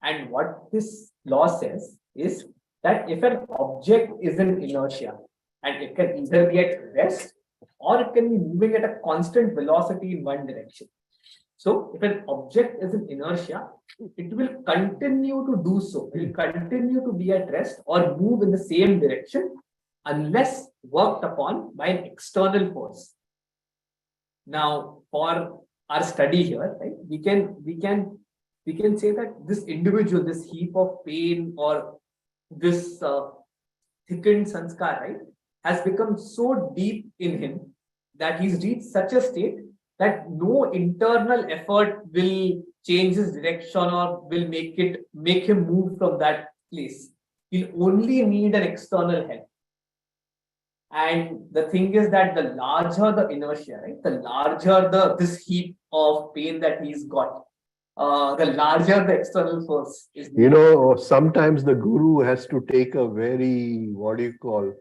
Speaker 2: And what this law says is that if an object is in inertia, and it can either be at rest or it can be moving at a constant velocity in one direction. So if an object is in inertia, it will continue to do so. It will continue to be at rest or move in the same direction unless worked upon by an external force. Now, for our study here, right, we can say that this individual, this heap of pain or this thickened sanskar, right, has become so deep in him that he's reached such a state that no internal effort will change his direction or will make him move from that place. He'll only need an external help. And the thing is that the larger the inertia, right, the larger this heap of pain that he's got, the larger the external force is.
Speaker 1: Sometimes the guru has to take a very, what do you call,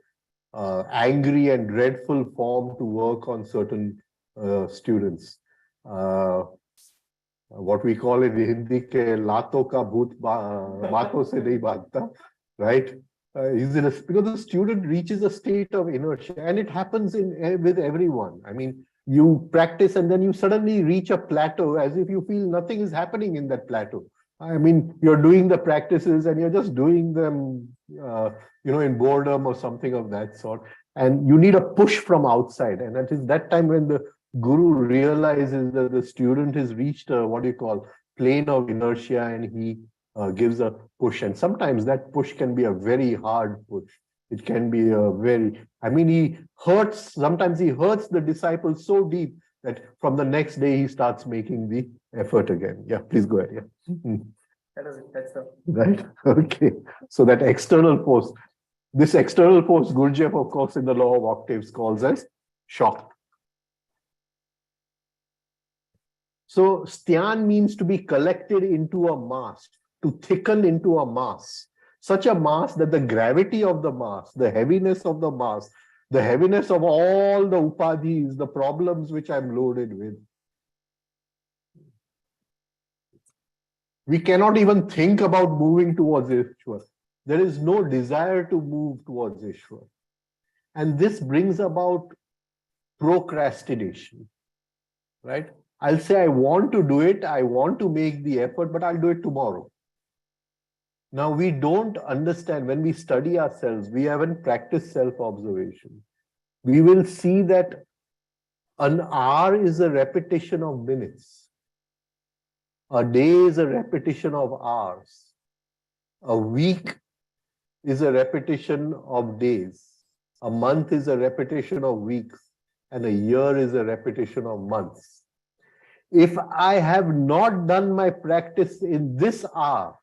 Speaker 1: angry and dreadful form to work on certain students. What we call in Hindi, lato ka bhoot baaton se nahi bhagta, right? He's in a, because the student reaches a state of inertia, and it happens with everyone. I mean, you practice and then you suddenly reach a plateau as if you feel nothing is happening in that plateau. I mean, you're doing the practices and you're just doing them, in boredom or something of that sort. And you need a push from outside. And it is that time when the guru realizes that the student has reached a, what do you call, plane of inertia, and he gives a push. And sometimes that push can be a very hard push. It can be a very, I mean, sometimes he hurts the disciple so deep that from the next day he starts making the effort again. Yeah, please go ahead. Yeah.
Speaker 2: That is it. That's the
Speaker 1: Right. Okay. So that external force, this external force, Gurdjieff, of course, in the law of octaves calls as shock. So styan means to be collected into a mass, to thicken into a mass, such a mass that the gravity of the mass, the heaviness of the mass, the heaviness of all the upadhis, the problems which I'm loaded with, we cannot even think about moving towards Ishwar. There is no desire to move towards Ishwar. And this brings about procrastination, right? I'll say I want to do it, I want to make the effort, but I'll do it tomorrow. Now, we don't understand, when we study ourselves, we haven't practiced self-observation. We will see that an hour is a repetition of minutes. A day is a repetition of hours. A week is a repetition of days. A month is a repetition of weeks. And a year is a repetition of months. If I have not done my practice in this hour,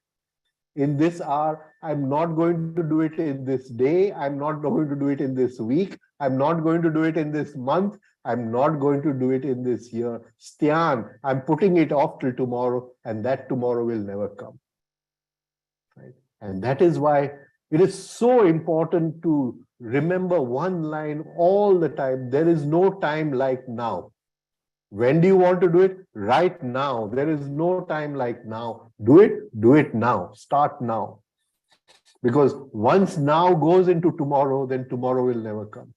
Speaker 1: I'm not going to do it in this day. I'm not going to do it in this week. I'm not going to do it in this month. I'm not going to do it in this year. Styan, I'm putting it off till tomorrow, and that tomorrow will never come. Right? And that is why it is so important to remember one line all the time. There is no time like now. When do you want to do it? Right now. There is no time like now. Do it now. Start now. Because once now goes into tomorrow, then tomorrow will never come.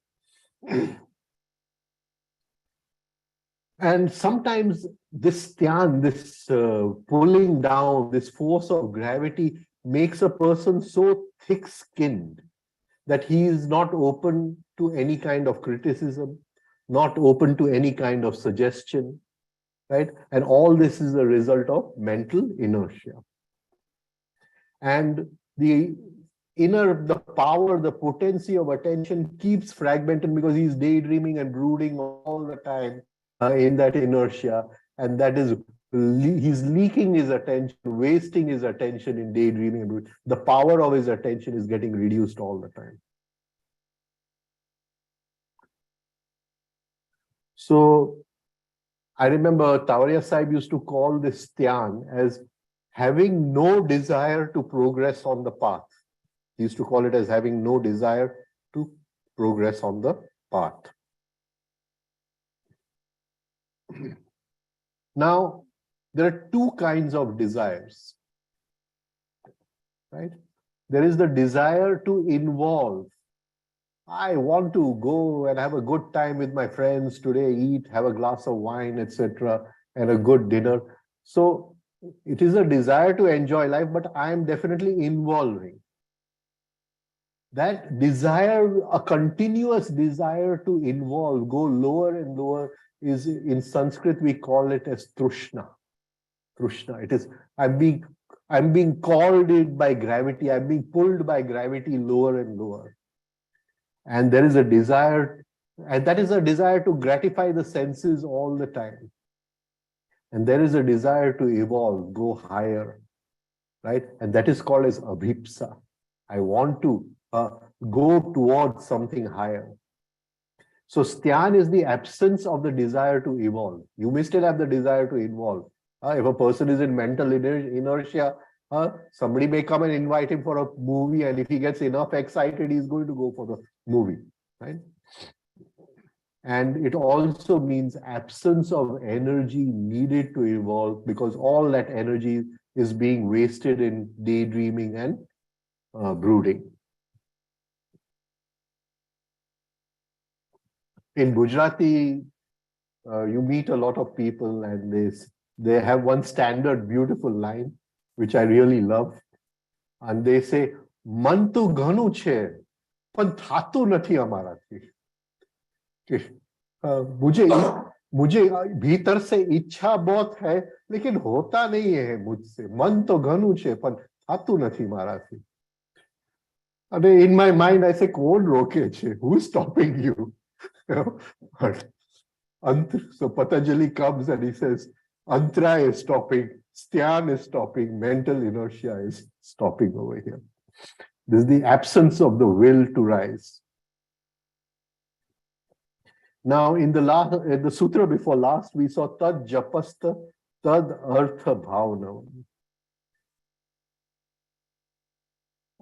Speaker 1: And sometimes this styan, this pulling down, this force of gravity makes a person so thick-skinned that he is not open to any kind of criticism, not open to any kind of suggestion, right? And all this is a result of mental inertia. And the power, the potency of attention keeps fragmented because he's daydreaming and brooding all the time in that inertia. And that is, he's leaking his attention, wasting his attention in daydreaming and brooding. The power of his attention is getting reduced all the time. So I remember Tavariaji Sahib used to call this styan as having no desire to progress on the path. He used to call it as having no desire to progress on the path. Now, there are two kinds of desires, right? There is the desire to involve. I want to go and have a good time with my friends today, eat, have a glass of wine, etc., and a good dinner. So it is a desire to enjoy life, but I am definitely involving. That desire, a continuous desire to involve, go lower and lower, is in Sanskrit we call it as trushna. Trushna. It is, I'm being called in by gravity, I'm being pulled by gravity lower and lower. And there is a desire, and that is a desire to gratify the senses all the time. And there is a desire to evolve, go higher, right? And that is called as abhipsa. I want to go towards something higher. So styan is the absence of the desire to evolve. You may still have the desire to evolve. If a person is in mental inertia, somebody may come and invite him for a movie, and if he gets enough excited, he's going to go for the movie, right? And it also means absence of energy needed to evolve, because all that energy is being wasted in daydreaming and brooding. In Gujarati, you meet a lot of people and they have one standard beautiful line, which I really love. And they say, "Man to ghanu che, pan thatu nathi amarathi." मुझे मुझे भीतर से इच्छा बहुत है लेकिन होता नहीं है मुझसे मन तो घणું છે પણ થાતું નથી મારાથી અને in my mind I say કોણ રોકે છે who is stopping you, but so Patanjali comes and he says antra is stopping, styan is stopping, mental inertia is stopping over here. This is the absence of the will to rise. Now, in the sutra before last, we saw tad japasta tad artha bhavana.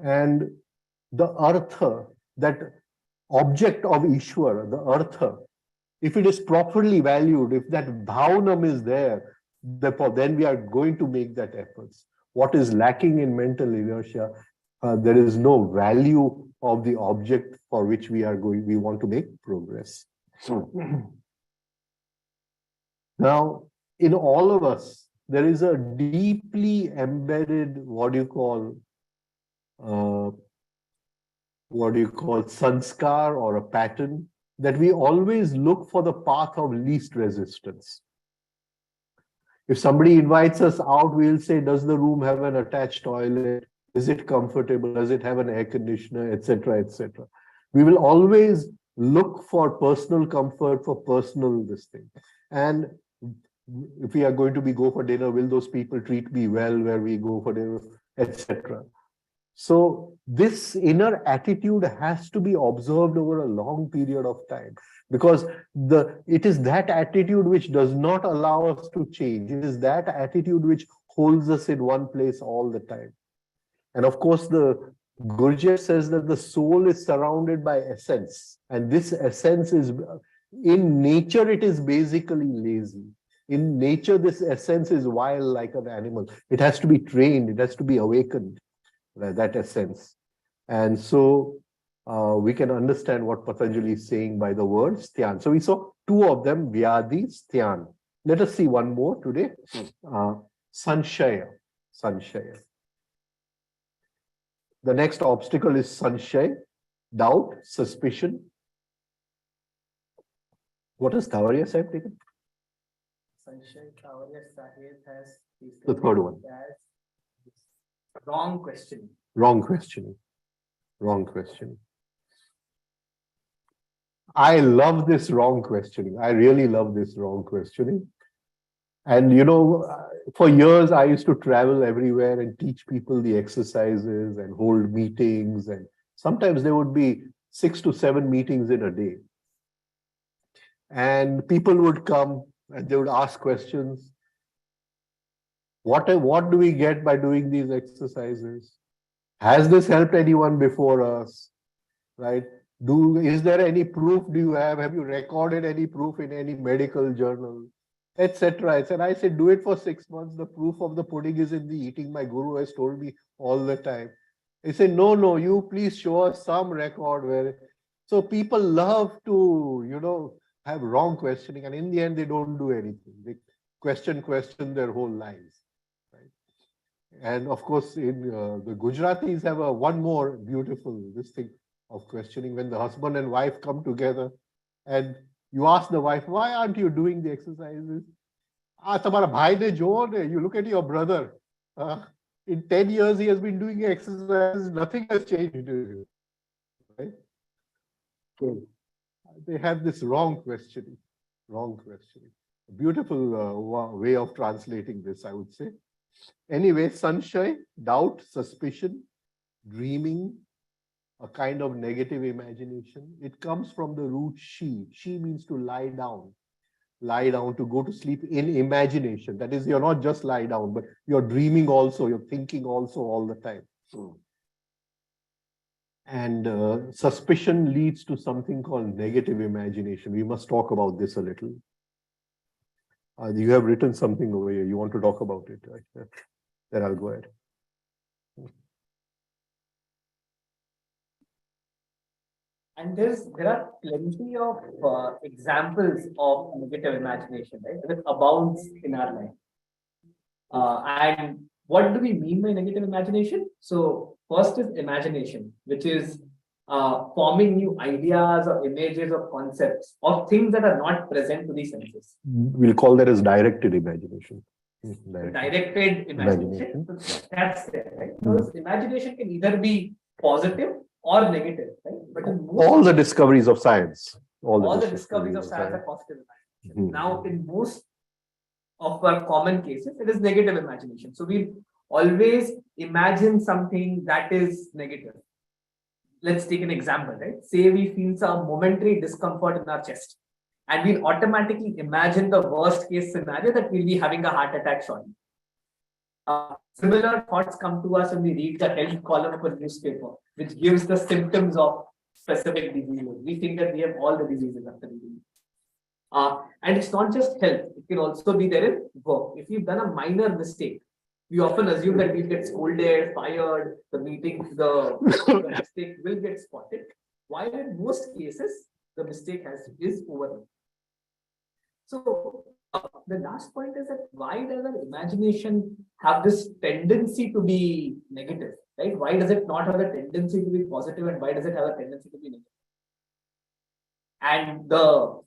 Speaker 1: And the artha, that object of Ishwara, the artha, if it is properly valued, if that bhavanam is there, then we are going to make that efforts. What is lacking in mental inertia, there is no value of the object for which we want to make progress. Now, in all of us, there is a deeply embedded, what do you call sanskar or a pattern, that we always look for the path of least resistance. If somebody invites us out, we'll say, does the room have an attached toilet? Is it comfortable? Does it have an air conditioner, etc., etc.? We will always look for personal comfort, for personal this thing. And if we are going to go for dinner, will those people treat me well where we go for dinner, etc.? So this inner attitude has to be observed over a long period of time, because it is that attitude which does not allow us to change. It is that attitude which holds us in one place all the time. And of course, the Gurdjieff says that the soul is surrounded by essence, and this essence is, in nature, it is basically lazy. In nature, this essence is wild like an animal. It has to be trained, it has to be awakened, that essence. And so we can understand what Patanjali is saying by the word styan. So we saw two of them, vyadi, styan. Let us see one more today. Sanshaya. Sanshaya. The next obstacle is sanshay, doubt, suspicion. What does Tavariaji have taken?
Speaker 2: Sanshay, Tavariaji has
Speaker 1: the third one.
Speaker 2: Wrong questioning.
Speaker 1: Wrong questioning. Wrong questioning. I love this wrong questioning. I really love this wrong questioning. And you know, for years I used to travel everywhere and teach people the exercises and hold meetings. And sometimes there would be 6 to 7 meetings in a day. And people would come and they would ask questions. What do we get by doing these exercises? Has this helped anyone before us? Right? Is there any proof? Do you have you recorded any proof in any medical journal? Etc. And I said, do it for 6 months. The proof of the pudding is in the eating. My guru has told me all the time. He said, no, you please show us some record where. So people love to, you know, have wrong questioning, and in the end, they don't do anything. They question their whole lives. Right? And of course, in the Gujaratis have one more beautiful this thing of questioning, when the husband and wife come together and you ask the wife, why aren't you doing the exercises? You look at your brother. In 10 years, he has been doing exercises. Nothing has changed. Right? So they have this wrong questioning. Wrong questioning. A beautiful way of translating this, I would say. Anyway, sanshay, doubt, suspicion, dreaming, a kind of negative imagination. It comes from the root she. She means to lie down. Lie down, to go to sleep in imagination. That is, you're not just lie down, but you're dreaming also, you're thinking also all the time. And suspicion leads to something called negative imagination. We must talk about this a little. You have written something over here. You want to talk about it, right? Then I'll go ahead.
Speaker 2: And there are plenty of examples of negative imagination, right? That abounds in our life. And what do we mean by negative imagination? So first is imagination, which is forming new ideas or images or concepts of things that are not present to the senses.
Speaker 1: We'll call that as directed imagination.
Speaker 2: Directed imagination. So that's there, right? Because imagination can either be positive or negative, right? But in
Speaker 1: all the discoveries of science,
Speaker 2: all the discoveries of science are positive imagination. Now, in most of our common cases, it is negative imagination. So we always imagine something that is negative. Let's take an example, right? Say we feel some momentary discomfort in our chest, and we'll automatically imagine the worst case scenario that we'll be having a heart attack shortly. Similar thoughts come to us when we read the health column of a newspaper, which gives the symptoms of specific diseases. We think that we have all the diseases after reading. And it's not just health, it can also be there in work. If you've done a minor mistake, we often assume that we'll get scolded, fired, the mistake will get spotted, while in most cases, the mistake is overlooked. So the last point is that why does our imagination have this tendency to be negative, right? Why does it not have a tendency to be positive, and why does it have a tendency to be negative? And the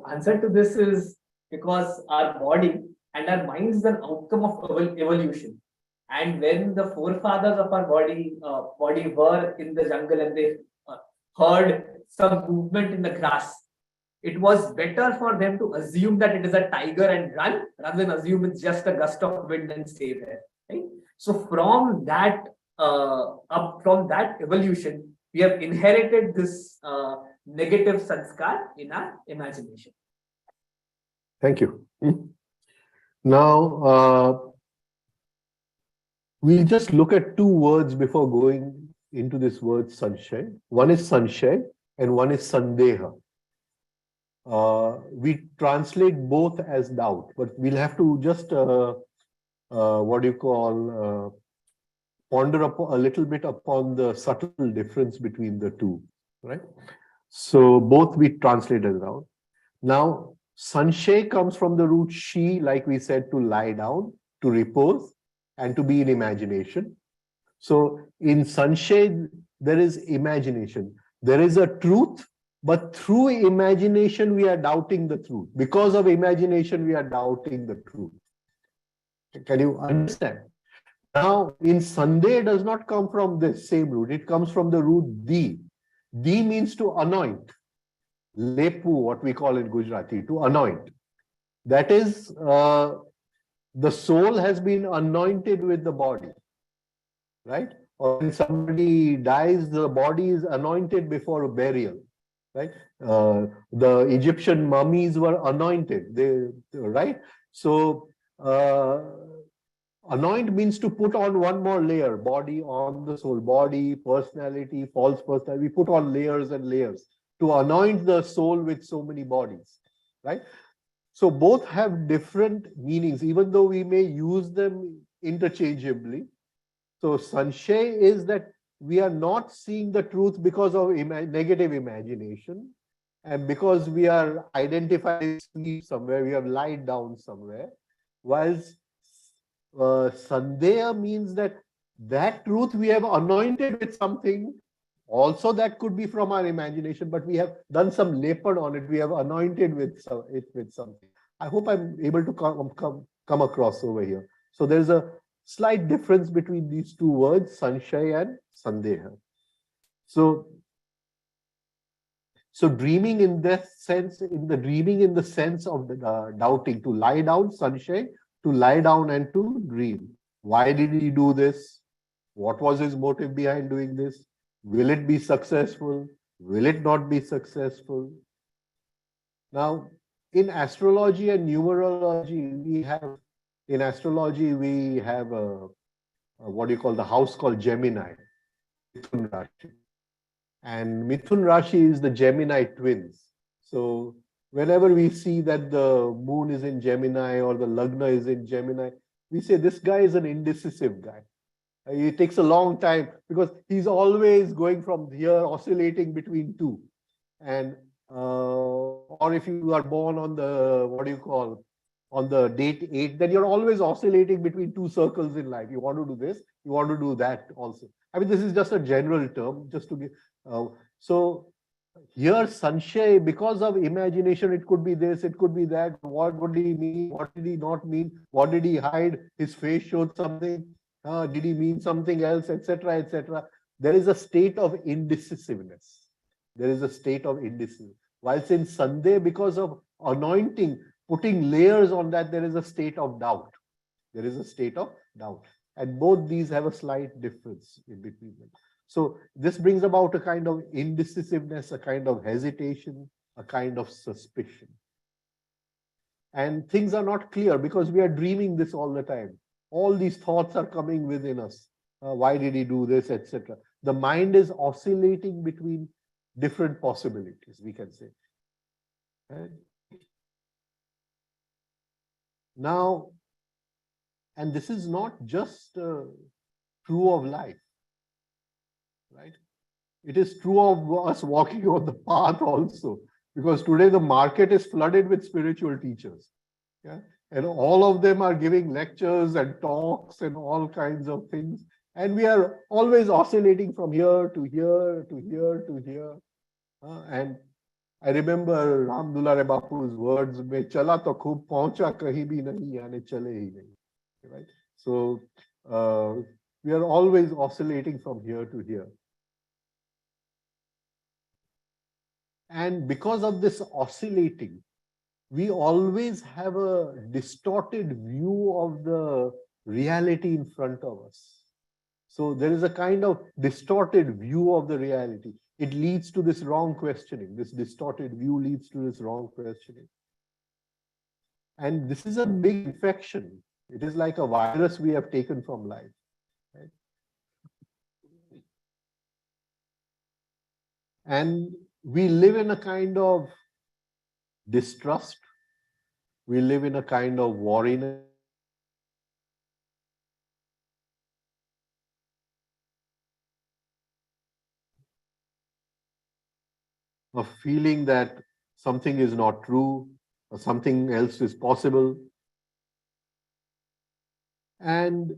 Speaker 2: answer to this is because our body and our mind is an outcome of evolution. And when the forefathers of our body were in the jungle and they heard some movement in the grass, it was better for them to assume that it is a tiger and run rather than assume it's just a gust of wind and stay there. Right? So from that evolution, we have inherited this negative sanskar in our imagination.
Speaker 1: Thank you. Now, we'll just look at two words before going into this word sanshay. One is sanshay and one is sandeha. We translate both as doubt, but we'll have to just ponder a little bit upon the subtle difference between the two, right? So both we translate as doubt. Now, sanshay comes from the root shi, like we said, to lie down, to repose, and to be in imagination. So in sanshay, there is imagination. There is a truth, but through imagination, we are doubting the truth. Because of imagination, we are doubting the truth. Can you understand? Now, in Sunday does not come from the same root. It comes from the root di. Di means to anoint. Lepu, what we call in Gujarati, to anoint. That is, the soul has been anointed with the body, right? Or when somebody dies, the body is anointed before burial, right? The Egyptian mummies were anointed, right? So, anoint means to put on one more layer, body on the soul, body, personality, false personality. We put on layers and layers to anoint the soul with so many bodies, right? So both have different meanings, even though we may use them interchangeably. So sanshay is that we are not seeing the truth because of negative imagination, and because we are identifying sleep somewhere, we have lied down somewhere, whilst sandeha means that truth we have anointed with something. Also, that could be from our imagination, but we have done some leopard on it. We have anointed it with something. I hope I'm able to come across over here. So there's a slight difference between these two words, sanshay and sandeha. So dreaming in this sense, dreaming in the sense of the doubting, to lie down, sanshay, to lie down and to dream. Why did he do this? What was his motive behind doing this? Will it be successful? Will it not be successful? Now, in astrology and numerology, we have what you call the house called Gemini, Mithun Rashi. And Mithun Rashi is the Gemini twins. So whenever we see that the moon is in Gemini or the Lagna is in Gemini, we say this guy is an indecisive guy. It takes a long time because he's always going from here, oscillating between two. and or if you are born on the, what do you call, on the date 8, then you're always oscillating between two circles in life. You want to do this, you want to do that also. I mean, this is just a general term, just to give. So here, Sanshay, because of imagination, it could be this, it could be that. What would he mean? What did he not mean? What did he hide? His face showed something. Did he mean something else, etc., etc.? There is a state of indecisiveness. There is a state of indecision. Whilst in Sunday, because of anointing, putting layers on that, there is a state of doubt. There is a state of doubt. And both these have a slight difference in between them. So this brings about a kind of indecisiveness, a kind of hesitation, a kind of suspicion. And things are not clear because we are dreaming this all the time. All these thoughts are coming within us. Why did he do this, etc. The mind is oscillating between different possibilities, we can say. Now, and this is not just true of life, right? It is true of us walking on the path also, because today the market is flooded with spiritual teachers. Yeah? And all of them are giving lectures and talks and all kinds of things. And we are always oscillating from here to here to here to here. And I remember Ram Dulare Bapu's words, "Main chala to khub pahuncha kahin bhi nahi, yaani chale hi nahi." Right? So we are always oscillating from here to here. And because of this oscillating, we always have a distorted view of the reality in front of us. So there is a kind of distorted view of the reality. It leads to this wrong questioning. This distorted view leads to this wrong questioning. And this is a big infection. It is like a virus we have taken from life. Right? And we live in a kind of distrust. We live in a kind of wariness. Of feeling that something is not true or something else is possible. And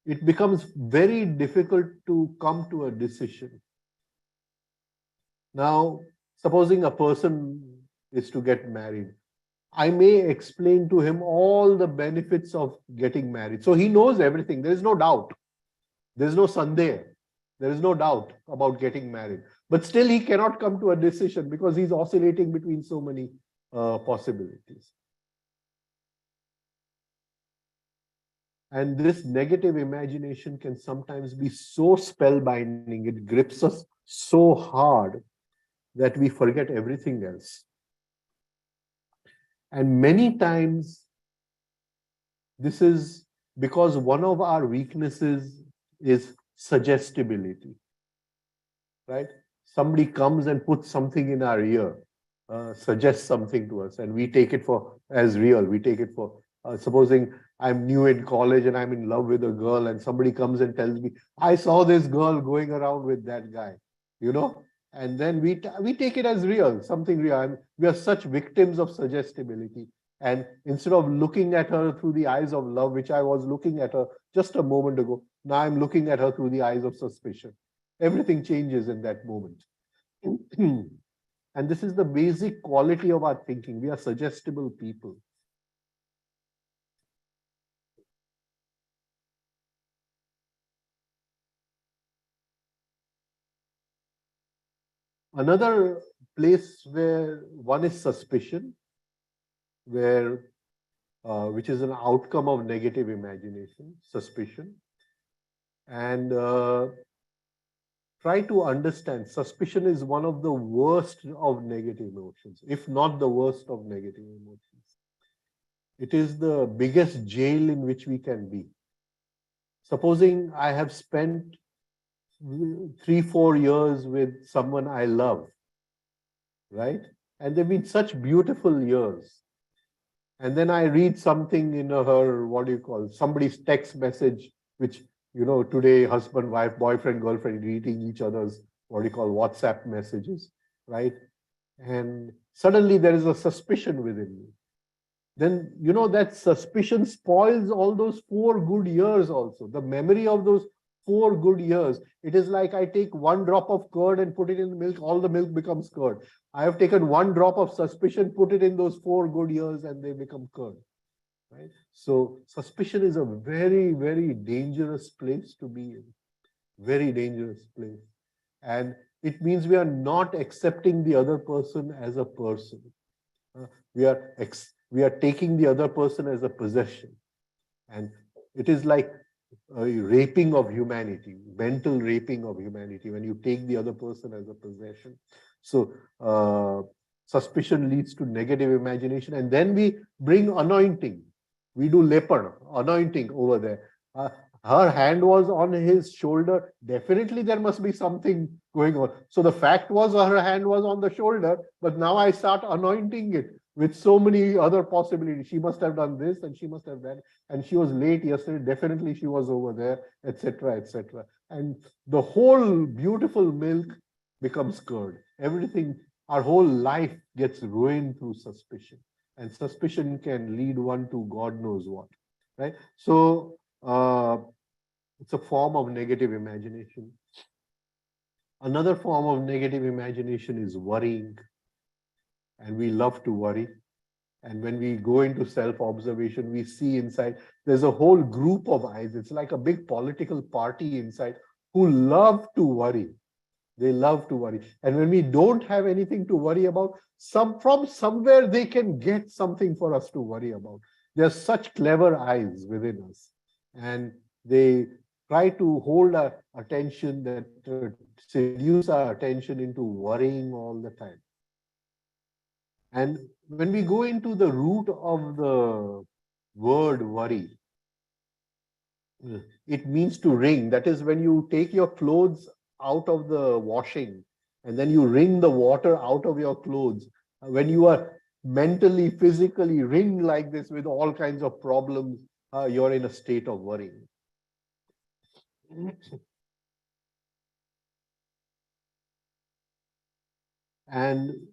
Speaker 1: it becomes very difficult to come to a decision. Now, supposing a person is to get married, I may explain to him all the benefits of getting married. So he knows everything. There is no doubt. There is no Sunday. There is no doubt about getting married. But still, he cannot come to a decision because he's oscillating between so many possibilities. And this negative imagination can sometimes be so spellbinding, it grips us so hard that we forget everything else. And many times, this is because one of our weaknesses is suggestibility, right? Somebody comes and puts something in our ear, suggests something to us, and we take it for as real. We take it for, supposing I'm new in college and I'm in love with a girl, and somebody comes and tells me, I saw this girl going around with that guy, you know? And then we take it as real, something real. And we are such victims of suggestibility. And instead of looking at her through the eyes of love, which I was looking at her just a moment ago, now I'm looking at her through the eyes of suspicion. Everything changes in that moment. And this is the basic quality of our thinking. We are suggestible people. Another place where one is suspicion, where which is an outcome of negative imagination, suspicion. And try to understand, suspicion is one of the worst of negative emotions, if not the worst of negative emotions. It is the biggest jail in which we can be. Supposing I have spent 3-4 years with someone I love, right? And they've been such beautiful years. And then I read something in her, what do you call, somebody's text message, which, you know, today husband, wife, boyfriend, girlfriend reading each other's what you call WhatsApp messages, right? And suddenly there is a suspicion within me. Then, that suspicion spoils all those 4 good years also. The memory of those 4 good years. It is like I take 1 drop of curd and put it in the milk, all the milk becomes curd. I have taken 1 drop of suspicion, put it in those 4 good years, and they become curd. Right? So suspicion is a very, very dangerous place to be in. Very dangerous place. And it means we are not accepting the other person as a person. We are taking the other person as a possession. And it is like a raping of humanity, mental raping of humanity, when you take the other person as a possession. So suspicion leads to negative imagination. And then we bring anointing. We do leper, anointing over there. Her hand was on his shoulder. Definitely there must be something going on. So the fact was her hand was on the shoulder, but now I start anointing it with so many other possibilities. She must have done this and she must have that. And she was late yesterday. Definitely she was over there, etc., etc. And the whole beautiful milk becomes curd. Everything, our whole life gets ruined through suspicion. And suspicion can lead one to God knows what, right? So it's a form of negative imagination. Another form of negative imagination is worrying. And we love to worry. And when we go into self-observation, we see inside, there's a whole group of eyes. It's like a big political party inside who love to worry. They love to worry. And when we don't have anything to worry about, from somewhere they can get something for us to worry about. They're such clever eyes within us. And they try to hold our attention, that seduce our attention into worrying all the time. And when we go into the root of the word worry, it means to wring. That is when you take your clothes out of the washing and then you wring the water out of your clothes. When you are mentally, physically wringed like this with all kinds of problems, you're in a state of worrying. And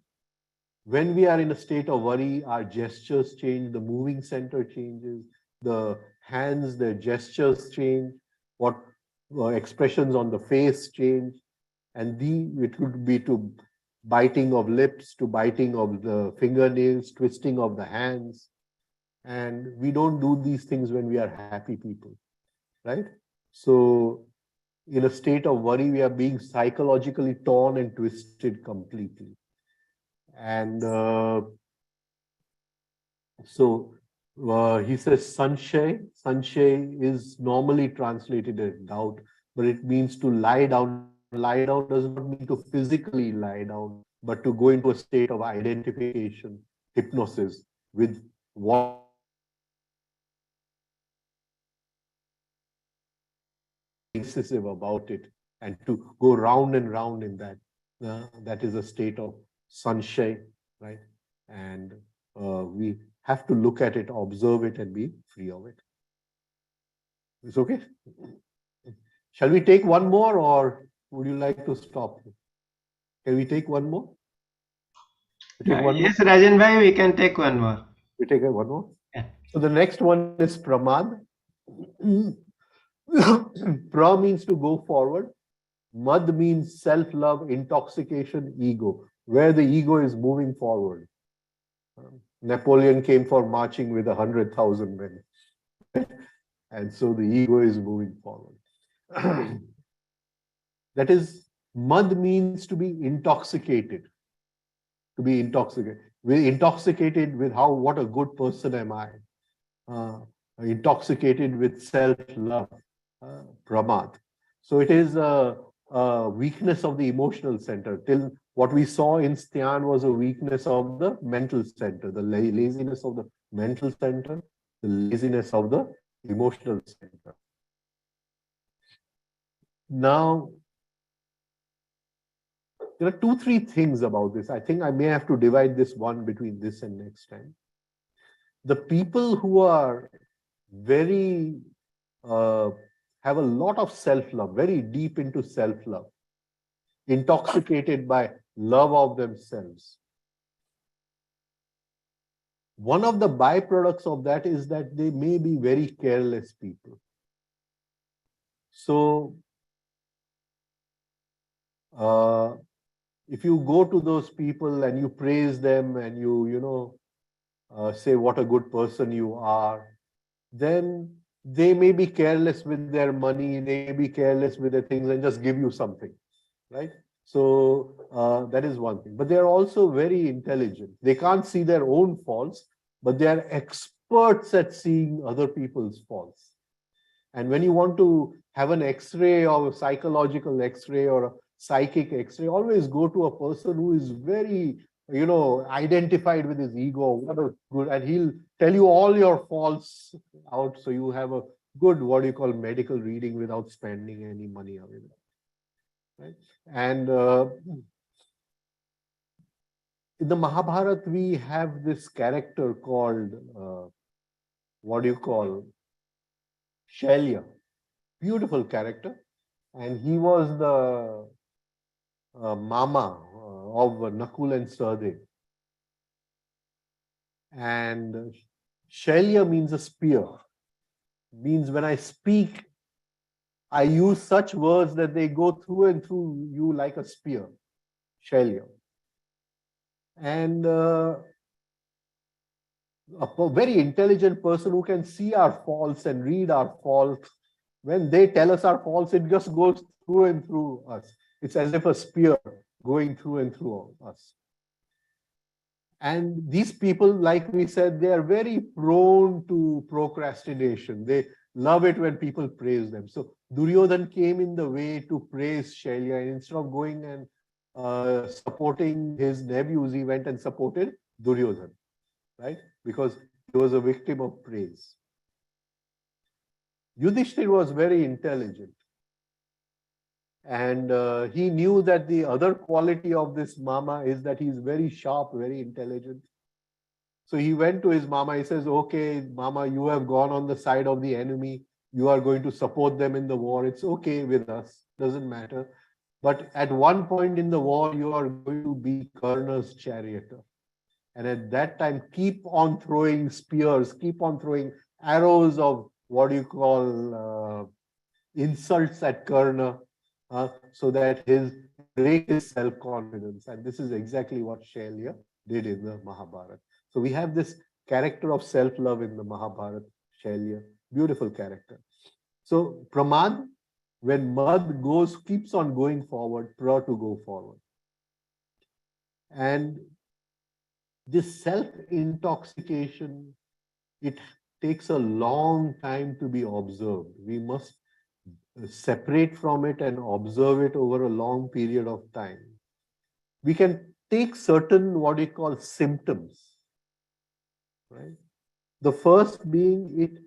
Speaker 1: when we are in a state of worry, our gestures change, the moving center changes, the hands, their gestures change, what expressions on the face change, and it could be to biting of lips, to biting of the fingernails, twisting of the hands. And we don't do these things when we are happy people, right? So in a state of worry, we are being psychologically torn and twisted completely. And so he says Sanshay. Sanshay is normally translated as doubt, but it means to lie down. Lie down does not mean to physically lie down, but to go into a state of identification, hypnosis with what excessive about it, and to go round and round in that. That is a state of Sanshay, right? And we have to look at it, observe it, and be free of it. It's okay? Shall we take one more, or would you like to stop? Can we take one more?
Speaker 3: Yes, Rajan bhai, we can take one more.
Speaker 1: We take one more?
Speaker 3: Yeah.
Speaker 1: So the next one is Pramad. Pra means to go forward. Mad means self-love, intoxication, ego, where the ego is moving forward. Napoleon came for marching with 100,000 men. And so the ego is moving forward. That is, mad means to be intoxicated. To be intoxicated. We're intoxicated with what a good person am I. Intoxicated with self-love, pramad. So it is a weakness of the emotional center. Till what we saw in Styan was a weakness of the mental center, the laziness of the mental center, the laziness of the emotional center. Now, there are 2-3 things about this. I think I may have to divide this one between this and next time. The people who are very, have a lot of self-love, very deep into self-love, intoxicated by love of themselves. One of the byproducts of that is that they may be very careless people. So, if you go to those people and you praise them and you say what a good person you are, then they may be careless with their money, they may be careless with their things and just give you something, right? So that is one thing. But they are also very intelligent. They can't see their own faults, but they are experts at seeing other people's faults. And when you want to have an X-ray or a psychological X-ray or a psychic X-ray, always go to a person who is very, identified with his ego, what a good, and he'll tell you all your faults out, so you have a good, what you call, medical reading without spending any money on it. Right? And in the Mahabharata, we have this character called, Shalya. Beautiful character. And he was the mama of Nakul and Sahadev. And Shalya means a spear. Means when I speak, I use such words that they go through and through you like a spear. Shalya. And a very intelligent person who can see our faults and read our faults, when they tell us our faults, it just goes through and through us. It's as if a spear going through and through us. And these people, like we said, they are very prone to procrastination. They love it when people praise them. So Duryodhan came in the way to praise Shalya, and instead of going and supporting his nephews, he went and supported Duryodhan, right? Because he was a victim of praise. Yudhishthir was very intelligent. And he knew that the other quality of this mama is that he's very sharp, very intelligent. So he went to his mama. He says, okay, mama, you have gone on the side of the enemy. You are going to support them in the war. It's okay with us. Doesn't matter. But at one point in the war, you are going to be Karna's charioteer. And at that time, keep on throwing spears, keep on throwing arrows of what you call insults at Karna, so that his break his self-confidence. And this is exactly what Shalya did in the Mahabharata. So we have this character of self-love in the Mahabharata, Shalya, beautiful character. So Pramad, when Mad keeps on going forward, pra to go forward. And this self-intoxication, it takes a long time to be observed. We must separate from it and observe it over a long period of time. We can take certain what we call symptoms, right? The first being it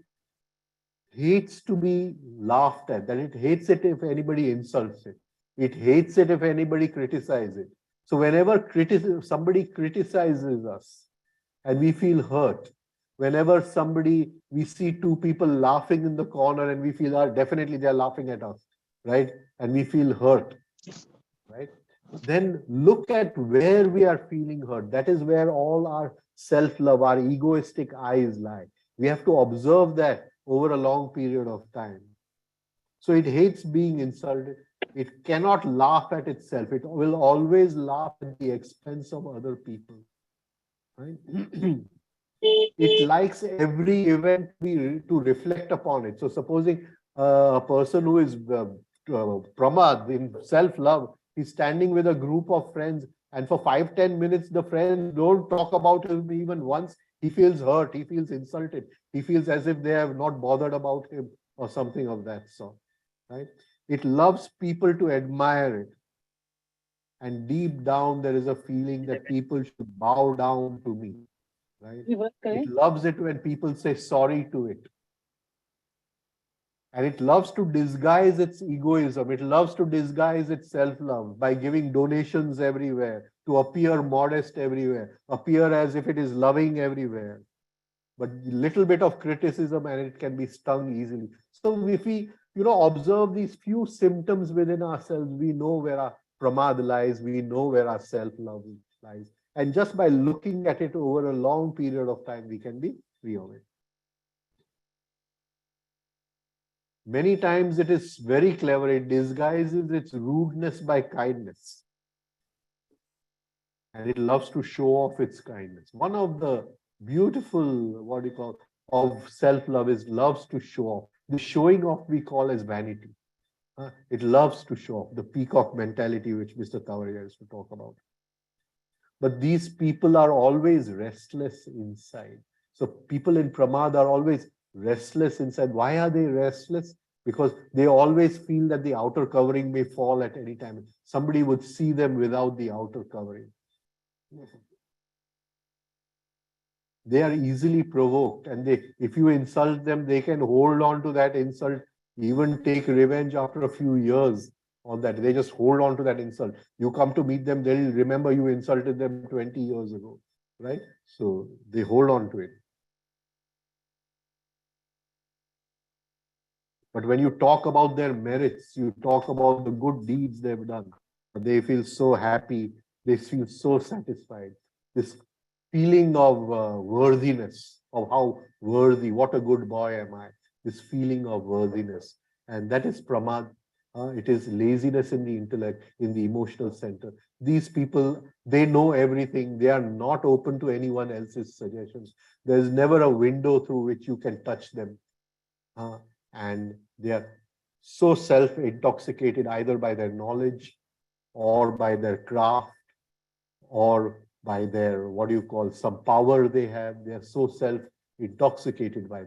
Speaker 1: hates to be laughed at, that it hates it if anybody insults it. It hates it if anybody criticizes it. So whenever somebody criticizes us and we feel hurt, whenever we see two people laughing in the corner and we feel, definitely they're laughing at us, right? And we feel hurt, right? Then look at where we are feeling hurt. That is where all our self-love, our egoistic eyes lie. We have to observe that over a long period of time. So it hates being insulted. It cannot laugh at itself. It will always laugh at the expense of other people, right? It likes every event to reflect upon it. So supposing a person who is pramad, in self-love, he's standing with a group of friends, and for 5-10 minutes, the friends don't talk about him even once. He feels hurt, he feels insulted, he feels as if they have not bothered about him or something of that sort, right? It loves people to admire it. And deep down, there is a feeling that people should bow down to me. Right? It loves it when people say sorry to it. And it loves to disguise its egoism. It loves to disguise its self-love by giving donations everywhere, to appear modest everywhere, appear as if it is loving everywhere. But a little bit of criticism and it can be stung easily. So if we, observe these few symptoms within ourselves, we know where our pramad lies, we know where our self-love lies. And just by looking at it over a long period of time, we can be free of it. Many times it is very clever. It disguises its rudeness by kindness. And it loves to show off its kindness. One of the beautiful, what do you call, of self-love is loves to show off. The showing off we call as vanity. It loves to show off, the peacock mentality which Mr. Tavariaji used to talk about. But these people are always restless inside. So people in pramad are always restless inside. Why are they restless? Because they always feel that the outer covering may fall at any time. Somebody would see them without the outer covering. They are easily provoked, and if you insult them, they can hold on to that insult, even take revenge after a few years on that. They just hold on to that insult. You come to meet them, they'll remember you insulted them 20 years ago, right? So they hold on to it. But when you talk about their merits, you talk about the good deeds they've done, they feel so happy, they feel so satisfied. This feeling of worthiness, of how worthy, what a good boy am I, this feeling of worthiness. And that is pramad. It is laziness in the intellect, in the emotional center. These people, they know everything. They are not open to anyone else's suggestions. There's never a window through which you can touch them. And they are so self-intoxicated either by their knowledge or by their craft or by their, what do you call, some power they have. They are so self-intoxicated by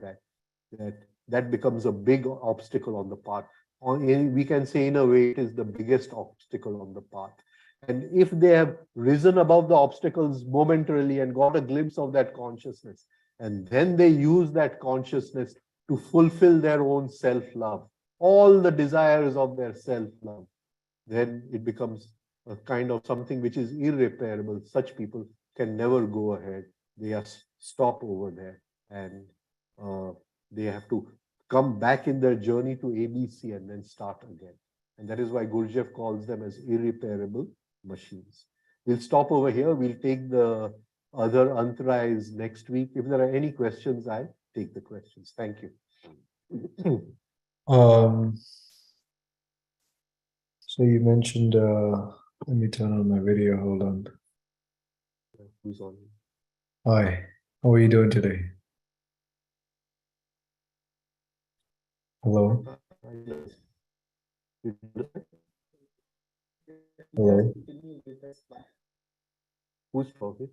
Speaker 1: that becomes a big obstacle on the path. We can say in a way it is the biggest obstacle on the path. And if they have risen above the obstacles momentarily and got a glimpse of that consciousness, and then they use that consciousness to fulfill their own self-love, all the desires of their self-love, then it becomes a kind of something which is irreparable. Such people can never go ahead. They are stop over there, and they have to come back in their journey to ABC and then start again. And that is why Gurdjieff calls them as irreparable machines. We'll stop over here. We'll take the other antrais next week. If there are any questions, I'll take the questions. Thank you.
Speaker 4: So you mentioned, let me turn on my video, hold on.
Speaker 1: Who's on?
Speaker 4: Hi, how are you doing today? Hello? Hello?
Speaker 1: Who's talking?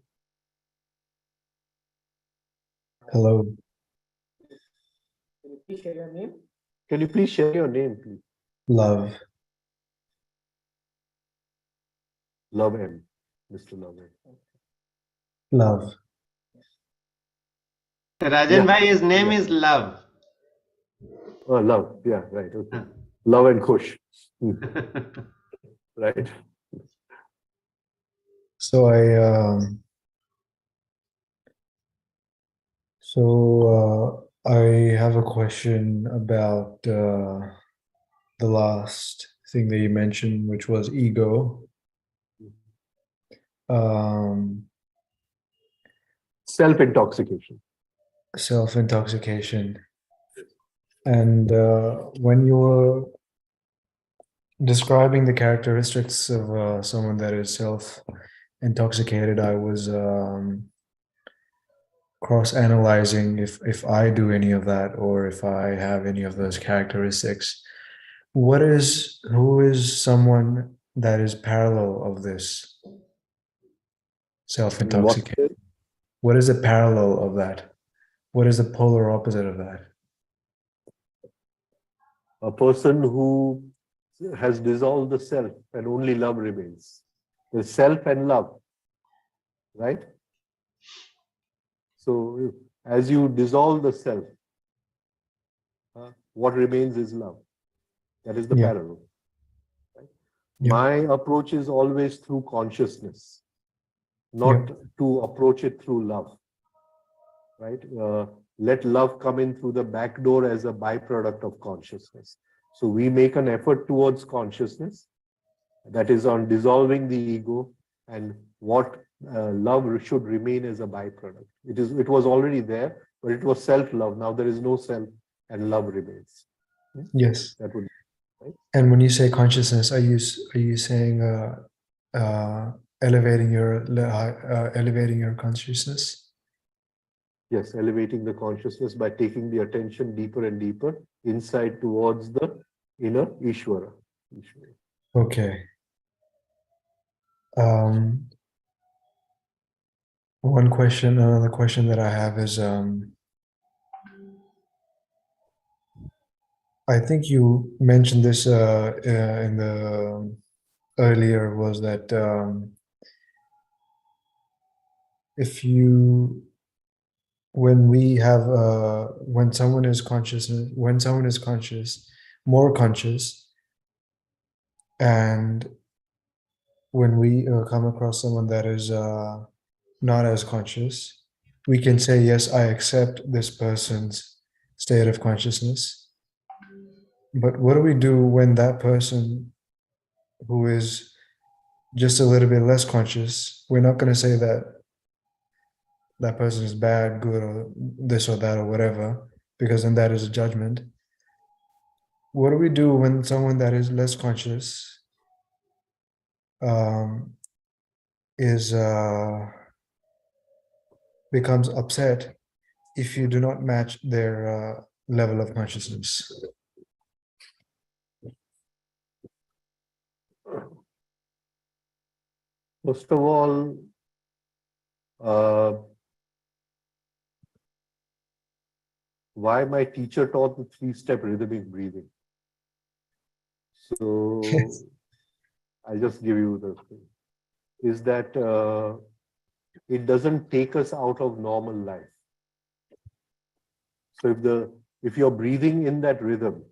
Speaker 4: Hello?
Speaker 2: Can you please share your name?
Speaker 1: Can you please share your name, please?
Speaker 4: Love.
Speaker 1: Love M. Mr. Love M.
Speaker 4: Love.
Speaker 3: Rajan bhai, his name is Love.
Speaker 1: Oh, Love. Yeah, right. Okay. Love and Kush. Right.
Speaker 4: So I have a question about the last thing that you mentioned, which was ego.
Speaker 1: Self-intoxication.
Speaker 4: Self-intoxication. And when you were describing the characteristics of someone that is self-intoxicated, I was cross-analyzing if I do any of that or if I have any of those characteristics. Who is someone that is parallel of this self-intoxication? What is the parallel of that? What is the polar opposite of that?
Speaker 1: A person who has dissolved the self and only love remains. The self and love, right? So as you dissolve the self, what remains is love. That is the parallel. Right? My approach is always through consciousness, not to approach it through love. Right? Let love come in through the back door as a byproduct of consciousness. So we make an effort towards consciousness, that is on dissolving the ego and what love should remain as a byproduct. It was already there, but it was self-love. Now there is no self and love remains.
Speaker 4: Yes.
Speaker 1: That would be right.
Speaker 4: And when you say consciousness, are you saying elevating your consciousness?
Speaker 1: Yes, elevating the consciousness by taking the attention deeper and deeper inside towards the inner Ishvara.
Speaker 4: Okay. Another question that I have is, I think you mentioned this in the earlier, was that when someone is conscious, more conscious, and when we come across someone that is not as conscious, we can say, yes, I accept this person's state of consciousness. But what do we do when that person who is just a little bit less conscious, we're not going to say that that person is bad, good, or this or that or whatever, because then that is a judgment. What do we do when someone that is less conscious becomes upset if you do not match their level of consciousness?
Speaker 1: First of all, why my teacher taught the 3-step rhythmic breathing. So
Speaker 4: Yes.
Speaker 1: I'll just give you the thing. Is that it doesn't take us out of normal life. So if you're breathing in that rhythm,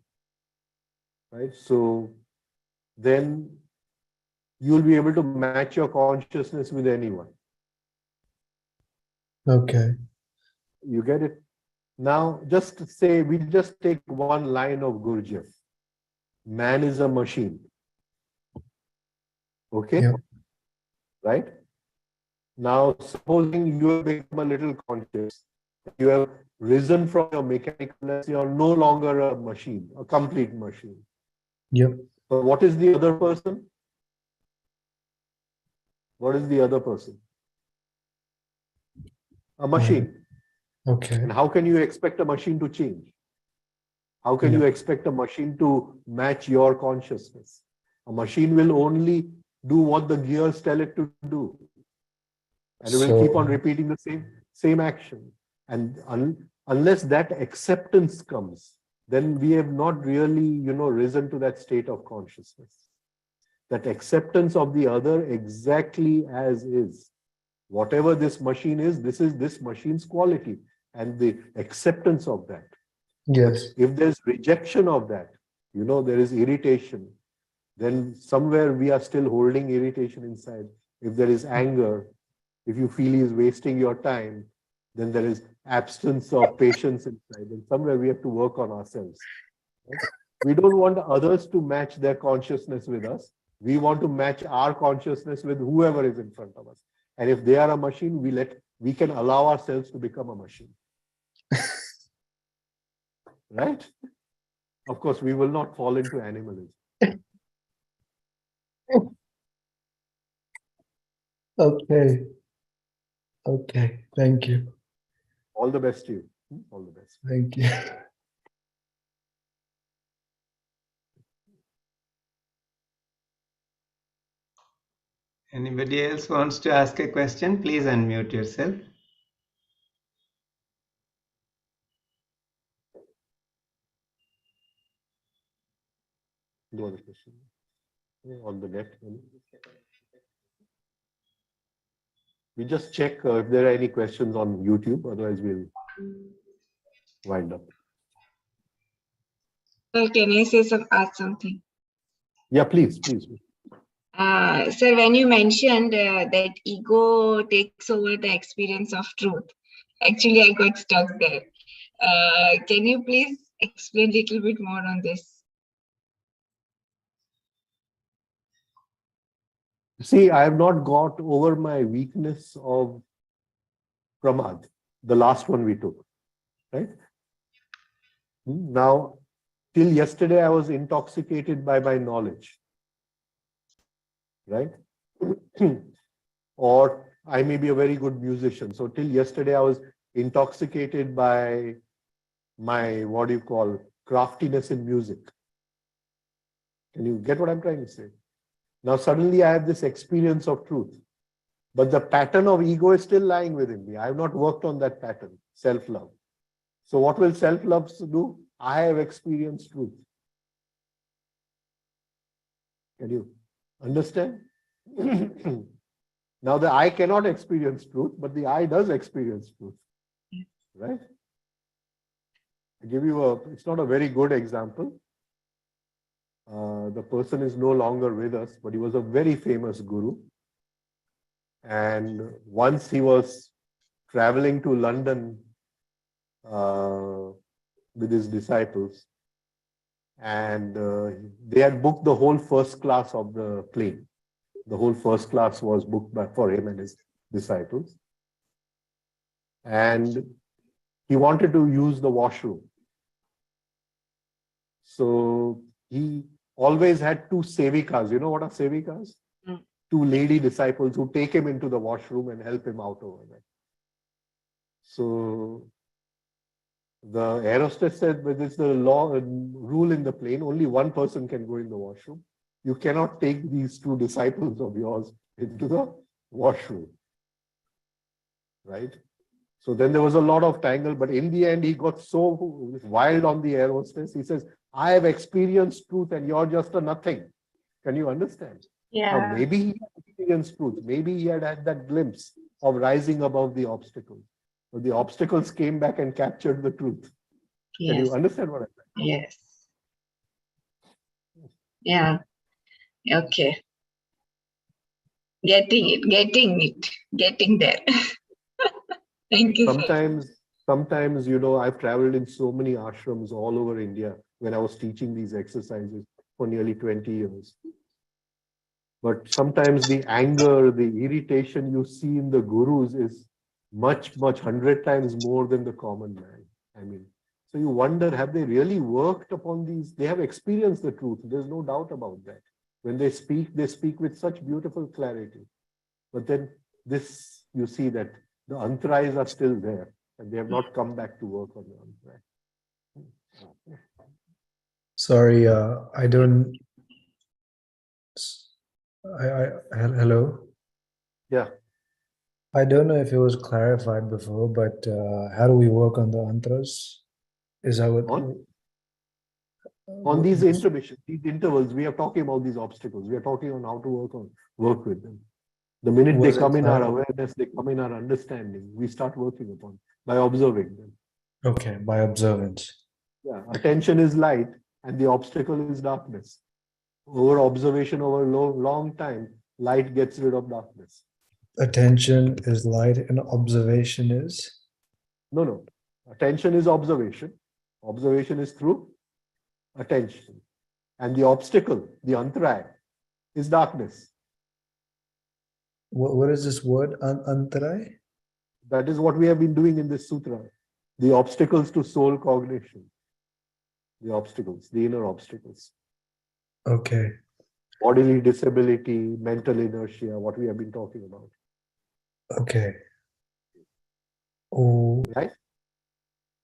Speaker 1: right? So then you'll be able to match your consciousness with anyone.
Speaker 4: Okay.
Speaker 1: You get it? Now, just say, we just take one line of Gurdjieff. Man is a machine. Okay?
Speaker 4: Yeah.
Speaker 1: Right? Now, supposing you have become a little conscious, you have risen from your mechanicalness, you are no longer a machine, a complete machine.
Speaker 4: Yep.
Speaker 1: But what is the other person? What is the other person? A machine.
Speaker 4: Okay.
Speaker 1: And how can you expect a machine to change? How can
Speaker 4: Yeah.
Speaker 1: you expect a machine to match your consciousness? A machine will only do what the gears tell it to do. And it will keep on repeating the same action. And unless that acceptance comes, then we have not really, risen to that state of consciousness. That acceptance of the other exactly as is. Whatever this machine is, this is this machine's quality, and the acceptance of that.
Speaker 4: Yes.
Speaker 1: If there's rejection of that, there is irritation, then somewhere we are still holding irritation inside. If there is anger, if you feel he is wasting your time, then there is absence of patience inside, and somewhere we have to work on ourselves. Right? We don't want others to match their consciousness with us. We want to match our consciousness with whoever is in front of us. And if they are a machine, we can allow ourselves to become a machine. Right? Of course, we will not fall into animalism.
Speaker 4: Okay. Okay. Thank you.
Speaker 1: All the best to you. All the best.
Speaker 4: Thank you.
Speaker 3: Anybody else wants to ask a question? Please unmute yourself.
Speaker 1: No other question. On the net. We just check if there are any questions on YouTube, otherwise we'll wind up.
Speaker 5: Sir, can I ask something?
Speaker 1: Yeah, please.
Speaker 5: Sir, when you mentioned that ego takes over the experience of truth, actually I got stuck there. Can you please explain a little bit more on this?
Speaker 1: See, I have not got over my weakness of pramad, the last one we took, right? Now, till yesterday, I was intoxicated by my knowledge, right? Or I may be a very good musician. So till yesterday, I was intoxicated by my, what do you call, craftiness in music. Can you get what I'm trying to say? Now, suddenly I have this experience of truth, but the pattern of ego is still lying within me. I have not worked on that pattern, self-love. So what will self-love do? I have experienced truth. Can you understand? Now the I cannot experience truth, but the I does experience truth, right? I give you it's not a very good example. The person is no longer with us, but he was a very famous guru. And once he was traveling to London with his disciples, and they had booked the whole first class of the plane. The whole first class was booked for him and his disciples. And he wanted to use the washroom. So he always had two sevikas. You know what are sevikas? Two lady disciples who take him into the washroom and help him out over there. So the air hostess said, but it's the rule in the plane, only one person can go in the washroom. You cannot take these two disciples of yours into the washroom, right? So then there was a lot of tangle, but in the end, he got so wild on the air hostess. He says, I have experienced truth and you're just a nothing. Can you understand?
Speaker 5: Yeah.
Speaker 1: Now, maybe he had experienced truth. Maybe he had had that glimpse of rising above the obstacles. But the obstacles came back and captured the truth.
Speaker 5: Yes.
Speaker 1: Can you understand what I'm saying?
Speaker 5: Yes. Yeah. Okay. Getting there. Thank you.
Speaker 1: Sometimes, you know, I've traveled in so many ashrams all over India when I was teaching these exercises for nearly 20 years. But sometimes the anger, the irritation you see in the gurus is much, 100 times more than the common man. I mean, so you wonder, have they really worked upon these? They have experienced the truth. There's no doubt about that. When they speak with such beautiful clarity. But then this, you see that the antrais are still there and they have not come back to work on the antrai.
Speaker 4: Sorry, I don't. Hello.
Speaker 1: Yeah.
Speaker 4: I don't know if it was clarified before, but how do we work on the antras? Is that what?
Speaker 1: On these intermissions, these intervals, we are talking about these obstacles. We are talking on how to work with them. The minute they come in our awareness, they come in our understanding, we start working upon by observing them.
Speaker 4: Okay, by observance.
Speaker 1: Yeah, attention is light and the obstacle is darkness. Over observation over a long time, light gets rid of darkness.
Speaker 4: Attention is light and observation is?
Speaker 1: No. Attention is observation. Observation is through attention. And the obstacle, the antray, is darkness.
Speaker 4: What is this word, antaray?
Speaker 1: That is what we have been doing in this sutra. The obstacles to soul cognition. The obstacles, the inner obstacles.
Speaker 4: Okay.
Speaker 1: Bodily disability, mental inertia, what we have been talking about.
Speaker 4: Okay. Oh.
Speaker 1: Right?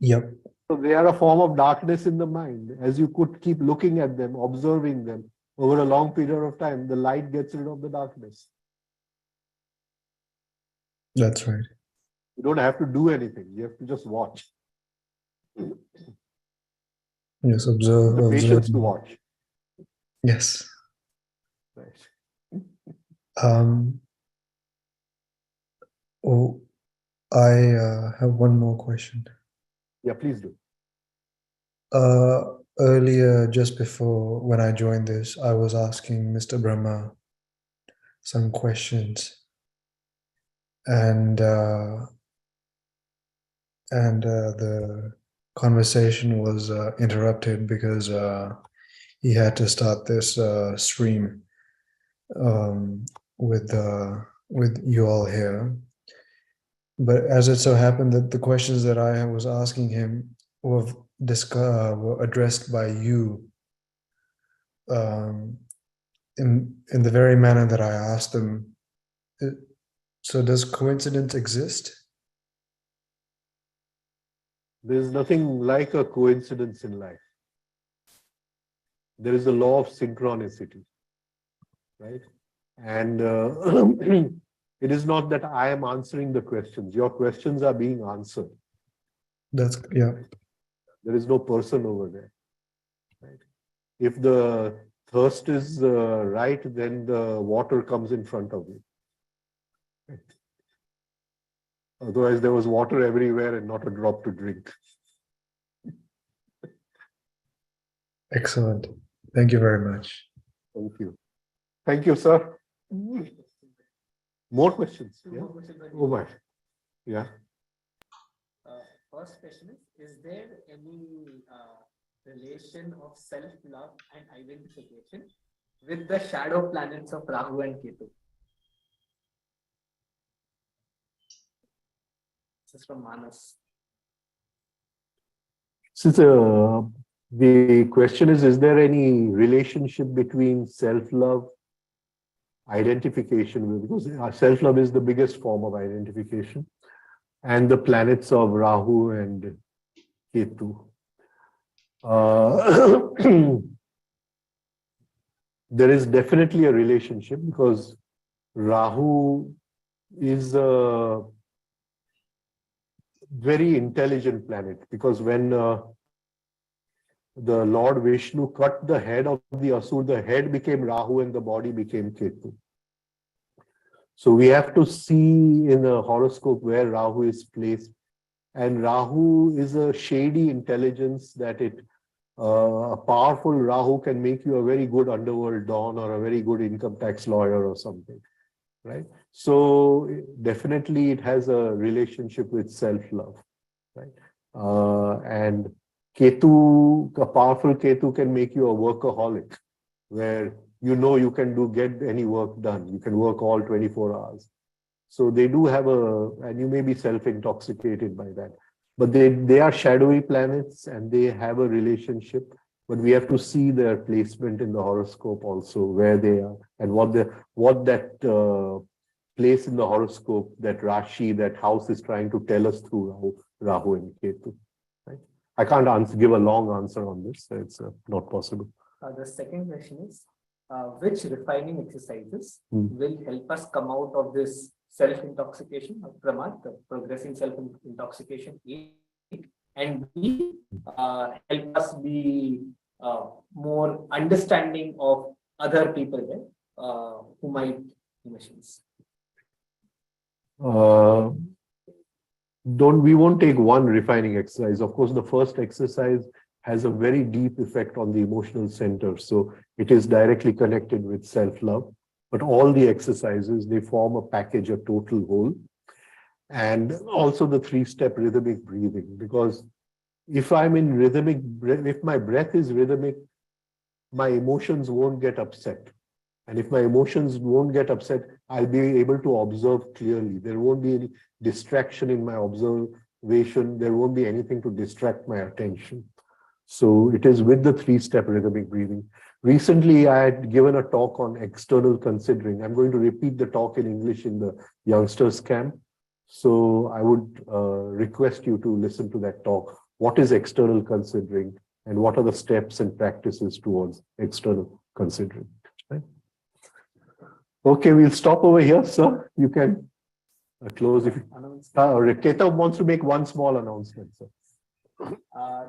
Speaker 4: Yep.
Speaker 1: So they are a form of darkness in the mind. As you could keep looking at them, observing them over a long period of time, the light gets rid of the darkness.
Speaker 4: That's right.
Speaker 1: You don't have to do anything. You have to just watch.
Speaker 4: Yes, observe.
Speaker 1: The patience to watch.
Speaker 4: Yes.
Speaker 1: Right.
Speaker 4: I have one more question.
Speaker 1: Yeah, please do.
Speaker 4: Earlier, just before when I joined this, I was asking Mr. Brahma some questions, and the conversation was interrupted because he had to start this stream. with you all here. But as it so happened that the questions that I was asking him were addressed by you in the very manner that I asked them. So does coincidence exist?
Speaker 1: There's nothing like a coincidence in life. There is a law of synchronicity, right? And it is not that I am answering the questions. Your questions are being answered.
Speaker 4: Yeah.
Speaker 1: There is no person over there, right? If the thirst is right, then the water comes in front of you. Right? Otherwise, there was water everywhere and not a drop to drink.
Speaker 4: Excellent. Thank you very much.
Speaker 1: Thank you. Thank you, sir. More questions? Yeah? Oh my. Yeah.
Speaker 2: First question is there any relation of self-love and identification with the shadow planets of Rahu and Ketu? This is from Manas.
Speaker 1: Since the question is there any relationship between self-love, identification, because self-love is the biggest form of identification, and the planets of Rahu and Ketu? There is definitely a relationship because Rahu is a very intelligent planet, because when the Lord Vishnu cut the head of the Asur, the head became Rahu and the body became Ketu. So we have to see in a horoscope where Rahu is placed. And Rahu is a shady intelligence that a powerful Rahu can make you a very good underworld don or a very good income tax lawyer or something, right? So definitely it has a relationship with self-love, right? And Ketu, a powerful Ketu can make you a workaholic, where you know you can get any work done. You can work all 24 hours. So they do have and you may be self-intoxicated by that. But they are shadowy planets and they have a relationship. But we have to see their placement in the horoscope also, where they are and what that place in the horoscope, that Rashi, that house is trying to tell us through Rahu and Ketu. Right? I can't give a long answer on this. It's not possible.
Speaker 2: The second question is, which refining exercises will help us come out of this self-intoxication of pramad, the progressing self-intoxication, and B, help us be more understanding of other people who might be machines?
Speaker 1: We won't take one refining exercise. Of course, the first exercise has a very deep effect on the emotional center. So it is directly connected with self-love. But all the exercises, they form a package, a total whole. And also the 3-step rhythmic breathing. Because if I'm in rhythmic, if my breath is rhythmic, my emotions won't get upset. And if my emotions won't get upset, I'll be able to observe clearly. There won't be any distraction in my observation. There won't be anything to distract my attention. So it is with the 3-step rhythmic breathing. Recently, I had given a talk on external considering. I'm going to repeat the talk in English in the youngsters camp. So I would request you to listen to that talk. What is external considering and what are the steps and practices towards external considering? Right? Okay, we'll stop over here, sir. You can close if Ketan wants to make one small announcement, sir.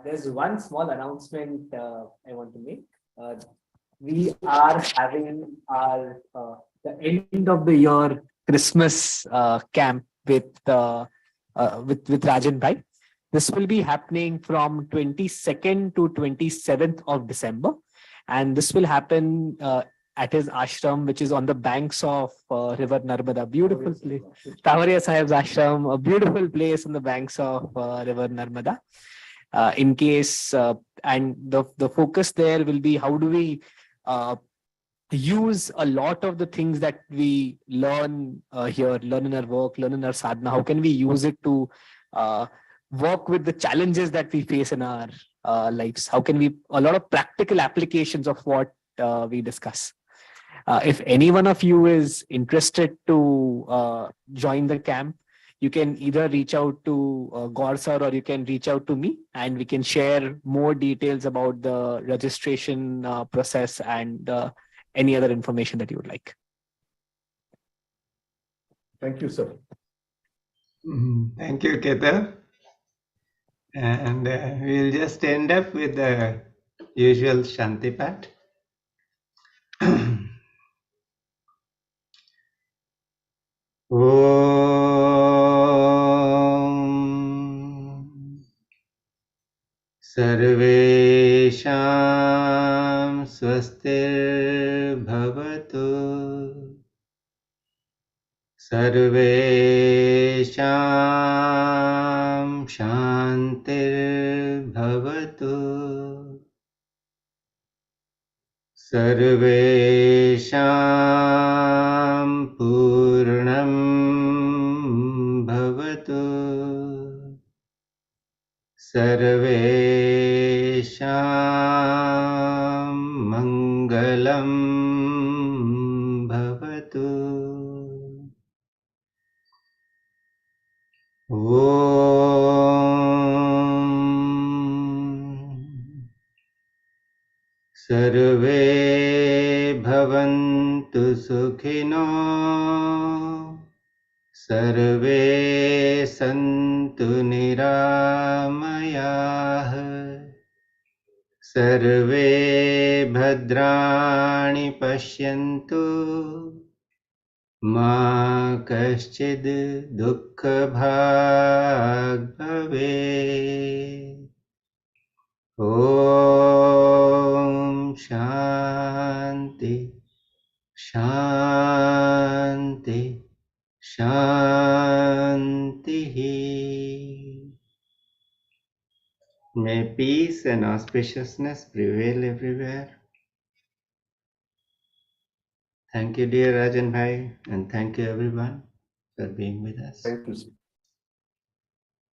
Speaker 2: There's one small announcement I want to make. We are having our the end of the year Christmas camp with Rajen Bhai. This will be happening from 22nd to 27th of December, and this will happen at his ashram, which is on the banks of River Narmada. Beautiful place. Tavariaji Sahib's ashram, a beautiful place on the banks of River Narmada. In case and the focus there will be how do we
Speaker 6: use a lot of the things that we learn here, learn in our work, learn in our sadhana? How can we use it to work with the challenges that we face in our lives? How can we, a lot of practical applications of what we discuss. If any one of you is interested to join the camp, you can either reach out to Gaur sir, or you can reach out to me, and we can share more details about the registration process and any other information that you would like.
Speaker 1: Thank you, sir.
Speaker 3: Thank you, Ketan. And we'll just end up with the usual Shanti Pat. Om Sarvesham Swastir Bhavatu Sarvesham Shantir Bhavatu Sarvesham Purnam Bhavatu Sarvesham Mangalam Bhavatu. Om Sarve Bhavantu Sukhino Sarve Santu Niramayah Sarve Bhadrani Pashyantu Ma Kaschid Dukkha Bhag Bhave. Om Shanti Shanti Shanti. May peace and auspiciousness prevail everywhere. Thank you, dear Rajan Bhai, and thank you everyone for being with us.
Speaker 1: Thank you, sir.